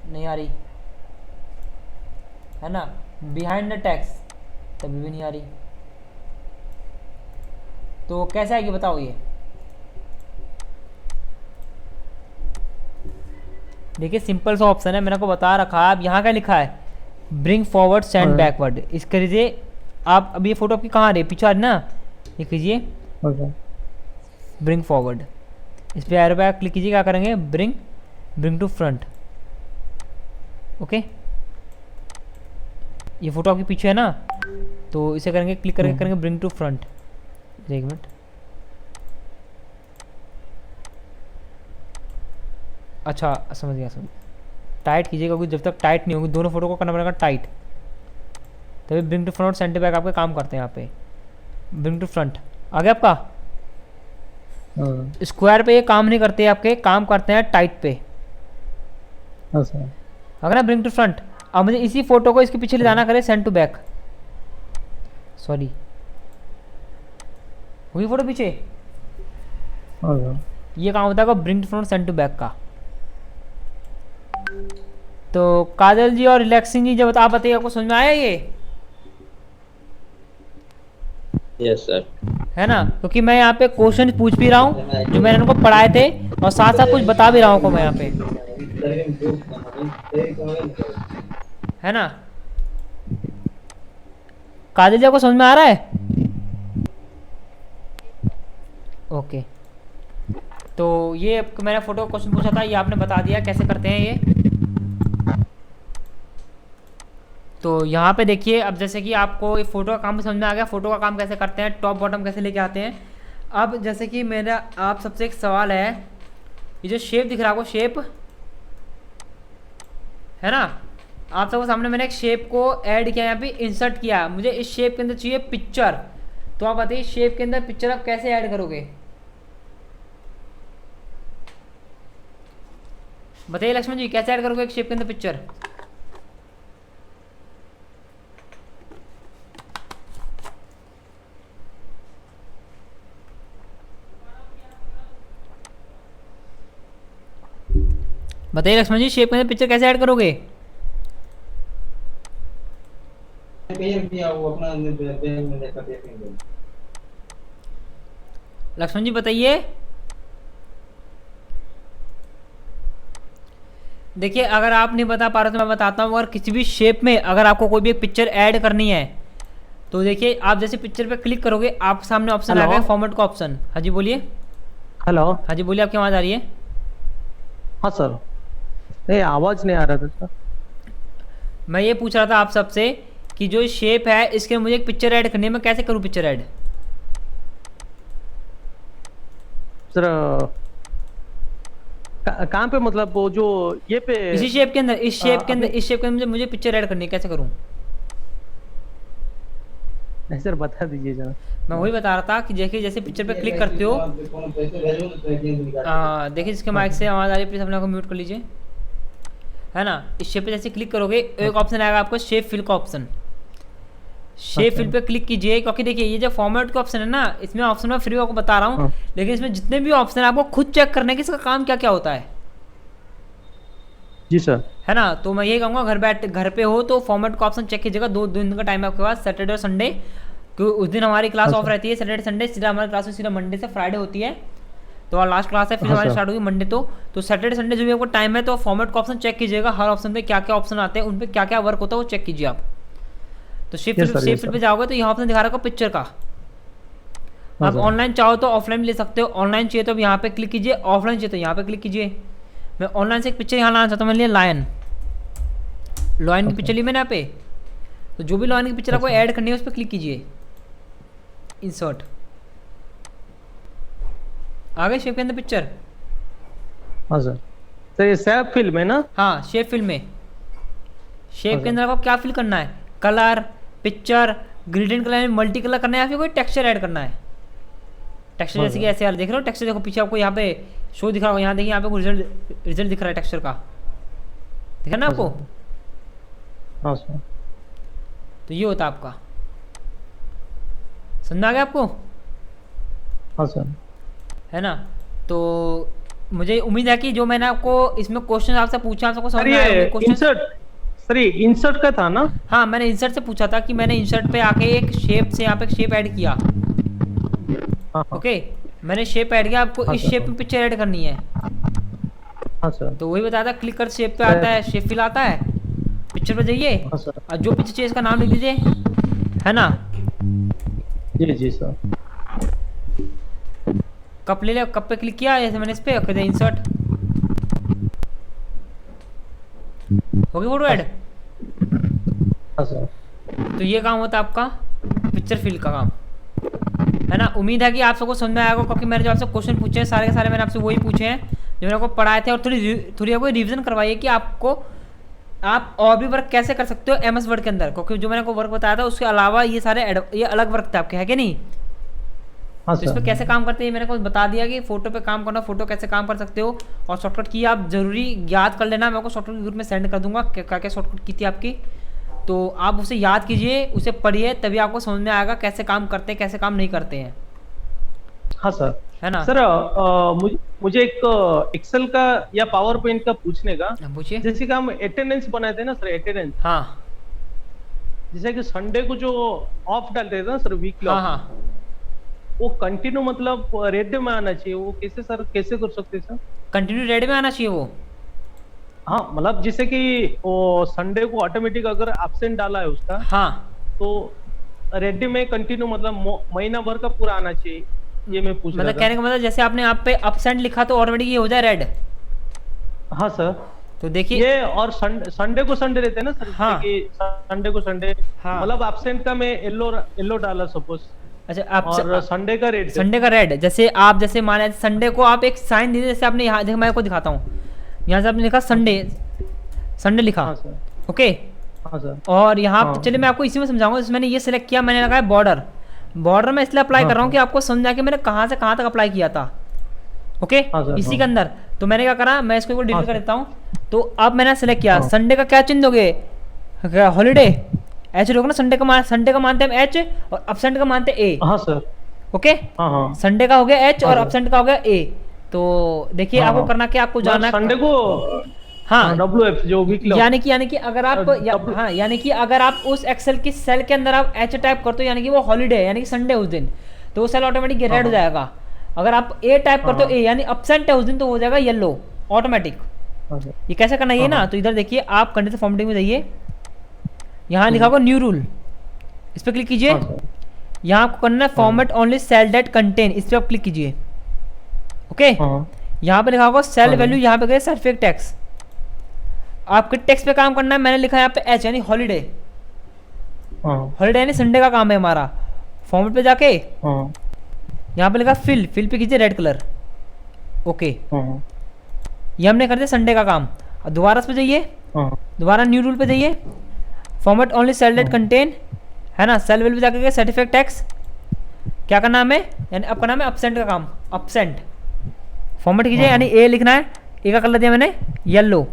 नहीं आ रही, है ना? बिहाइंड द टेक्स्ट, तभी भी नहीं आ रही, तो कैसे आएगी बताओ ये? देखिए सिंपल सा ऑप्शन है, मैंने आपको बता रखा है। अब यहाँ क्या लिखा है, ब्रिंग फॉरवर्ड सेंड बैकवर्ड, इस करिए आप। अब ये फोटो आपकी कहाँ आ रही है, पीछे आ रही ना? ये कीजिए
हाँ सर
ब्रिंग फॉरवर्ड, इस पर एरो पे क्लिक कीजिए, क्या करेंगे ब्रिंग टू फ्रंट। ओके, ये फोटो आपके पीछे है ना, तो इसे करेंगे क्लिक करके करेंगे ब्रिंग टू फ्रंट। एक मिनट, अच्छा समझ गया, टाइट कीजिएगा क्योंकि जब तक टाइट नहीं होगी, दोनों फोटो को करना पड़ेगा टाइट, तभी bring to front centre back आपके काम करते हैं। यहाँ पे ब्रिंग टू फ्रंट आ गया आपका।
हाँ
स्क्वायर पे ये काम नहीं करते आपके, काम करते हैं टाइट पे।
हाँ सर
अगर ना ब्रिंग टू फ्रंट, अब मुझे इसी फोटो को इसके पीछे ले जाना करे सेंड टू बैक, सॉरी वही फोटो पीछे,
हाँ सर
ये काम होता है bring to front send to back का। तो काजल जी और रिलैक्सिंग जी, जब आप बताइए आपको समझ में आया ये?
Yes sir.
है ना? क्योंकि मैं यहाँ पे क्वेश्चन पूछ भी रहा हूँ जो मैंने उनको पढ़ाए थे, और साथ साथ कुछ बता भी रहा हूँ मैं यहाँ पे, है ना? काजल जी आपको समझ में आ रहा है? ओके, तो ये मैंने फोटो क्वेश्चन पूछा था, ये आपने बता दिया कैसे करते हैं ये। तो यहाँ पे देखिए, अब जैसे कि आपको ये फोटो का काम समझ में आ गया, फोटो का काम कैसे करते हैं, टॉप बॉटम कैसे लेके आते हैं। अब जैसे कि मेरा आप सबसे एक सवाल है, ये जो शेप दिख रहा है आपको, शेप है ना, आप सबके सामने मैंने एक शेप को ऐड किया, यहाँ पे इंसर्ट किया, मुझे इस शेप के अंदर चाहिए पिक्चर। तो आप बताइए शेप के अंदर पिक्चर आप कैसे ऐड करोगे, बताइए लक्ष्मण जी, कैसे ऐड करोगे एक शेप के अंदर पिक्चर। बताइए लक्ष्मण जी, शेप के अंदर पिक्चर कैसे ऐड करोगे। लक्ष्मण जी बताइए। देखिए अगर आप नहीं बता पा रहे तो मैं बताता हूँ, अगर किसी भी शेप में अगर आपको कोई भी एक पिक्चर ऐड करनी है तो देखिए आप जैसे पिक्चर पे क्लिक करोगे, आप सामने ऑप्शन आएगा फॉर्मेट का ऑप्शन। हाँ जी बोलिए।
हेलो।
हाँ जी बोलिए, आपकी आवाज़ आ रही है।
हाँ सर, नहीं आवाज नहीं आ रहा था सर।
मैं ये पूछ रहा था आप सबसे कि जो शेप है इसके मुझे एक पिक्चर ऐड करनी है, मैं कैसे करूँ पिक्चर ऐड।
सर कहाँ पे, मतलब वो जो ये पे
इसी शेप के अंदर, इस शेप के अंदर, इस शेप के अंदर मुझे पिक्चर ऐड करनी है, कैसे करूँ।
नहीं सर बता दीजिए जरा।
मैं वही बता रहा था कि जैसे जैसे पिक्चर पे क्लिक करते हो, देखिए इसके माइक से आवाज़ आ रही है, प्लीज़ अपने आप को म्यूट कर लीजिए, है ना। इस शेप पे जैसे क्लिक करोगे एक ऑप्शन आएगा आपको शेप फिल का ऑप्शन। शेप फिल पे क्लिक कीजिए, क्योंकि देखिए ये जो फॉर्मेट का ऑप्शन है ना, इसमें ऑप्शन मैं फ्री आपको बता रहा हूँ, लेकिन इसमें जितने भी ऑप्शन है आपको खुद चेक करने की इसका काम क्या क्या होता है।
जी सर।
है ना, तो मैं ये कहूँगा घर पे हो तो फॉर्मेट का ऑप्शन चेक कीजिएगा। 2 दिन का टाइम है आपके पास, सैटरडे और संडे, क्योंकि उस दिन हमारी क्लास ऑफ रहती है, सैटरडे संडे, सीधा हमारी क्लास सीधा मंडे से फ्राइडे होती है, तो लास्ट क्लास है, फिर हमारी स्टार्ट होगी मंडे। तो सैटरडे संडे जो भी आपको टाइम है तो फॉर्मेट का ऑप्शन चेक कीजिएगा, हर ऑप्शन पे क्या क्या ऑप्शन आते हैं, उन पे क्या क्या वर्क होता है वो चेक कीजिए आप। तो शेप फिल पे जाओगे तो यहाँ ऑप्शन दिखा रहा है पिक्चर का। आप ऑनलाइन चाहो तो ऑफलाइन ले सकते हो, ऑनलाइन चाहिए तो अब यहाँ पे क्लिक कीजिए, ऑफलाइन चाहिए तो यहाँ पे क्लिक कीजिए। मैं ऑनलाइन से एक पिक्चर यहाँ लाना चाहता हूँ, मैंने लिया लॉयन की पिक्चर ली मैंने यहाँ पे। तो जो भी लॉयन की पिक्चर आपको ऐड करनी है उस पर क्लिक कीजिए, इंसर्ट, आ गए शेप के अंदर पिक्चर।
हाँ सर। तो ये शेप फिल में ना।
हाँ शेप फिल में, शेप के अंदर आपको क्या फिल करना है, कलर, पिक्चर, ग्रेडियंट कलर में मल्टी कलर करना है या फिर कोई टेक्सचर ऐड करना है। टेक्सचर जैसे कि ऐसे यार देख रहे हो, टेक्सचर देखो पीछे आपको यहाँ पे शो दिखा होगा, यहाँ देखिए यहाँ पे रिजल्ट दिख रहा है टेक्सचर का, दिखा ना आपको।
हाँ सर।
तो ये होता है आपका, समझ आ गया आपको।
हाँ सर।
है ना, तो मुझे उम्मीद है कि जो मैंने आपको इसमें क्वेश्चन आपसे पूछा, आप सबको समझ में आया क्वेश्चन।
इंसर्ट, सर ये इंसर्ट का था ना।
हाँ मैंने इंसर्ट से पूछा था कि मैंने इंसर्ट पे आके एक शेप से यहाँ पे एक शेप ऐड किया। ओके, मैंने शेप ऐड किया, आपको इस शेप में पिक्चर ऐड करनी है।
हाँ सर।
तो वही बताया था, क्लिक कर शेप पे आता है, शेप फिल आता है, पिक्चर पे जाइए और जो पिक्चर चाहिए इसका नाम लिख दीजिए, है ना।
जी जी सर।
कप ले लिया, कप पे क्लिक किया, जैसे मैंने इस पे कर दिया इंसर्ट, हो गई फोटो ऐड।
हाँ सर।
तो ये काम होता है आपका पिक्चर फिल का काम, है ना। उम्मीद है कि आप सबको समझ में आएगा, क्योंकि मैंने जो आपसे क्वेश्चन पूछे हैं सारे के सारे मैंने आपसे वही पूछे हैं जो मैंने आपको पढ़ाए थे, और थोड़ी आपको रिवीजन करवाइए कि आपको आप और भी वर्क कैसे कर सकते हो एमएस वर्ड के अंदर, क्योंकि जो मैंने आपको वर्क बताया था उसके अलावा ये सारे ये अलग वर्क थे आपके, है कि नहीं।
हाँ
तो इस पर कैसे काम करते हैं मैंने कुछ बता दिया कि फोटो पे काम करना, फोटो कैसे काम कर सकते हो, और शॉर्टकट की आप जरूरी याद कर लेना, मैं आपको शॉर्टकट के ग्रुप में सेंड कर दूंगा क्या क्या शॉर्टकट की थी आपकी, तो आप उसे याद कीजिए, उसे पढ़िए, तभी आपको समझ में आएगा कैसे काम करते हैं कैसे काम नहीं करते हैं।
हाँ सर।
है ना
सर मुझे एक एक्सेल का या पावर पॉइंट का पूछने का,
पूछिए।
जैसे कि हम अटेंडेंस बनाते हैं ना सर, अटेंडेंस,
हाँ
जैसे कि संडे को जो ऑफ डालते थे ना सर, वीकली
हाँ
ऑफ,
हाँ
वो कंटिन्यू मतलब रेड में आना चाहिए, वो कैसे सर, कैसे कर सकते हैं सर।
कंटिन्यू रेड में आना चाहिए वो।
हाँ मतलब जैसे कि वो संडे को ऑटोमेटिक अगर एब्सेंट डाला है उसका,
हाँ
तो रेड में कंटिन्यू मतलब महीना भर का पूरा आना चाहिए, ये मैं पूछ रहा था।
मतलब कहने का मतलब जैसे आपने आप पे अपसेंट लिखा तो ऑटोमेटिक ये हो जाए रेड।
हाँ सर।
तो देखिए
ये और संडे को संडे रहते हैं ना सर,
हाँ।
कि संडे को संडे,
हाँ।
मतलब एब्सेंट का मैं येलो डाला सपोज,
अच्छा आप
और संडे का रेड।
संडे का रेड, जैसे आप जैसे माने संडे को आप एक साइन दीजिए, जैसे आपने यहाँ देखो मैं आपको दिखाता हूँ, यहाँ से आपने लिखा संडे, संडे लिखा,
हाँ सर।
ओके।
हाँ सर।
और यहाँ
हाँ।
चलिए मैं आपको इसी में समझाऊंगा। जैसे मैंने ये सिलेक्ट किया, मैंने लगाया बॉर्डर, बॉर्डर में इसलिए अप्लाई
हाँ,
कर रहा हूँ
हाँ।
कि आपको समझा कि मैंने कहाँ से कहाँ तक अप्लाई किया था, ओके।
हाँ सर,
इसी
हाँ।
के अंदर तो मैंने क्या करा, मैं इसको डिलीट
हाँ
कर
सर।
देता हूँ। तो अब मैंने सेलेक्ट किया,
हाँ।
संडे का क्या चिन्ह दोगे, हॉलीडे, एच लोगे ना, संडे का मानते हैं एच और अपसेंट का मानते हैं ए,
हाँ सर।
ओके।
हाँ हाँ।
संडे का हो गया एच
हाँ
और
सर।
अपसेंट का हो गया ए। तो देखिए
हाँ,
आपको
हाँ।
करना क्या, आपको
मतलब
जाना है
संडे को
हाँ,
WF जो वीकली,
यानी कि अगर आप हाँ, यानी कि अगर आप उस एक्सेल की सेल के अंदर आप एच टाइप करते हो, यानी कि वो हॉलीडे यानी कि संडे उस दिन, तो वो सेल ऑटोमेटिक रेड हो जाएगा। अगर आप ए टाइप करते हो, ए यानी अपसेंट है उस दिन, तो हो जाएगा येलो ऑटोमेटिक। ये कैसे करना है ये ना, तो इधर देखिए आप कंडीशन फॉर्मेटिंग में जाइए, यहाँ लिखा होगा न्यू रूल, इस पर क्लिक कीजिए। यहाँ आपको करना है format only cell that contain, इस पर आप क्लिक कीजिए, ओके। यहाँ पे लिखा होगा सेल वैल्यू, यहाँ पे गए सर्टिफिकेट टैक्स, आपके टैक्स पे काम करना है। मैंने लिखा है यहाँ पे एच यानी हॉलीडे, हॉलीडे यानी संडे का काम है हमारा। फॉर्मेट पे जाके यहाँ पे लिखा फिल पे कीजिए रेड कलर, ओके। ये हमने कर दिया संडे का काम। अब दोबारा इस पे जाइए, दोबारा न्यू रूल पे जाइए, format only cell that contain, है ना, सेल वैल्यू जाके गए सर्टिफिकेट टैक्स, क्या करना है हमें, यानी अब करना है अपसेंट का काम, अपसेंट फॉर्मेट कीजिए, यानी ए लिखना है, ए का कलर दिया मैंने येलो,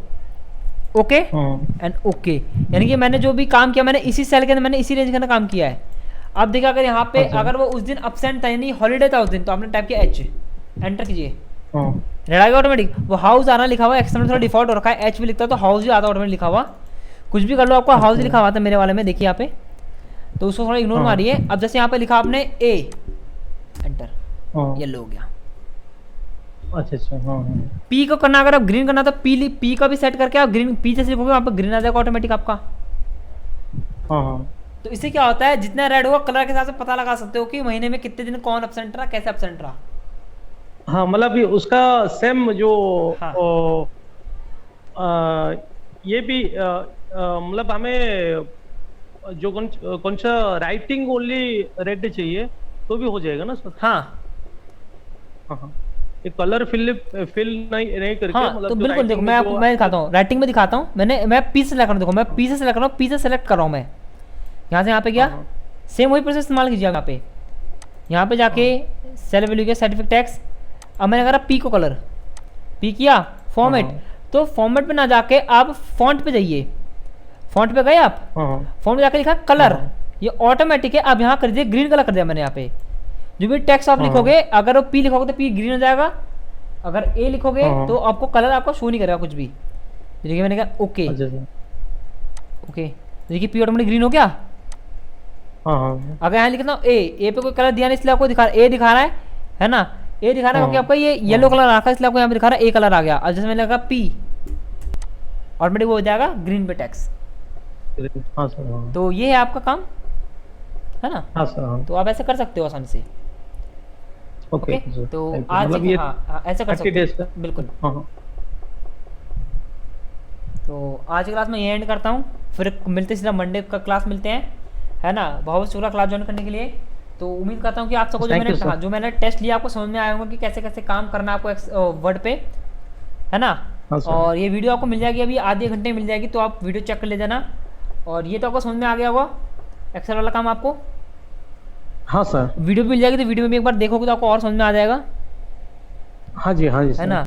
ओके एंड ओके। यानी कि मैंने जो भी काम किया मैंने इसी सेल के अंदर, मैंने इसी रेंज के अंदर काम किया है। अब देखिए अगर यहाँ पे अगर वो उस दिन अपसेंट था यानी हॉलीडे था उस दिन, तो आपने टाइप किया एच, एंटर कीजिए, रेड आ गया ऑटोमेटिक। वो हाउस आना लिखा हुआ, एक्सटर्नल थोड़ा डिफॉल्ट हो रखा है, एच भी लिखता है तो हाउस भी आता ऑटोमेटिक लिखा हुआ, कुछ भी कर लो आपको हाउस लिखा हुआ था मेरे वाले में, देखिए यहाँ पे, तो उसको थोड़ा इग्नोर मारिए। अब जैसे यहाँ पे लिखा आपने ए, एंटर, येलो हो गया।
अच्छा।
पी को करना, अगर आप ग्रीन करना तो पी का भी सेट करके आप ग्रीन, पी जैसे लिखोगे वहाँ पे ग्रीन आ जाएगा ऑटोमेटिक आपका। तो इससे क्या होता है, जितना रेड होगा कलर के हिसाब से पता लगा सकते हो कि महीने में कितने दिन कौन अपसेंट रहा, कैसे अपसेंट रहा।
हाँ, मतलब उसका सेम जो
हाँ।
ये भी मतलब हमें जो कौन सा राइटिंग ओनली रेड चाहिए तो भी हो जाएगा ना सर?
हाँ
हाँ। ये कलर फिल नहीं करके,
हाँ,
मतलब
तो
जो
बिल्कुल देखो
writing
मैं
में
आपको
जो-
मैं दिखाता हूँ, राइटिंग में दिखाता हूँ। मैं पी से सेलेक्ट कर, देखो मैं पी से सेलेक्ट कर रहा हूँ, पी से सेलेक्ट कर रहा हूँ मैं, यहाँ से यहाँ पे गया, सेम वही प्रोसेस इस्तेमाल कीजिए यहाँ पे। यहाँ पे जाके सेल वैल्यू के सर्टिफिकेट टैक्स, अब मैंने करा पी को कलर, पी किया फॉर्मेट, तो फॉर्मेट पे ना जाके आप फॉन्ट पे जाइए, फॉन्ट पे गए आप, फॉन्ट पे जाके लिखा कलर, ये ऑटोमेटिक है। अब यहाँ कर दिया ग्रीन कलर कर दिया मैंने यहाँ पे। जो भी टेक्स्ट आप लिखोगे, अगर वो पी लिखोगे तो पी ग्रीन हो जाएगा, अगर ए लिखोगे तो आपको कलर आपको शो नहीं करेगा कुछ भी। देखिए मैंने कहा ओके, ओके, देखिए पी ऑटोमेटिक ग्रीन हो गया। अगर यहाँ लिखता हूँ ए पे कोई कलर दिया नहीं इसलिए आपको दिखा ए दिखा रहा है ना, ए दिखा रहा है क्योंकि आपका ये येलो कलर आ रखा है इसलिए आपको यहाँ पे दिखा रहा है ए कलर आ गया। और जैसे मैंने लगा पी ऑटोमेटिक वो हो जाएगा ग्रीन पे टैक्स। तो ये है आपका काम, है ना।
हाँ सर।
तो आप ऐसे कर सकते हो आसानी से।
ओके,
तो आज
मतलब ये
ऐसा कर सकते
30 days का,
बिल्कुल। तो आज की क्लास में ये एंड करता हूँ, फिर मिलते सीधा मंडे का क्लास मिलते हैं, है ना। बहुत शुक्रिया क्लास ज्वाइन करने के लिए। तो उम्मीद करता हूँ कि आप सबको जो मैंने टेस्ट लिया आपको समझ में आया होगा कि कैसे कैसे काम करना है आपको वर्ड पे, है ना। और ये वीडियो आपको मिल जाएगी अभी आधे घंटे में मिल जाएगी, तो आप वीडियो चेक कर ले जाना। और ये तो आपको समझ में आ गया होगा एक्सेल वाला काम आपको।
हाँ सर।
वीडियो भी मिल जाएगी तो वीडियो में भी एक बार देखोगे तो आपको और समझ में आ जाएगा,
हाँ जी,
है ना।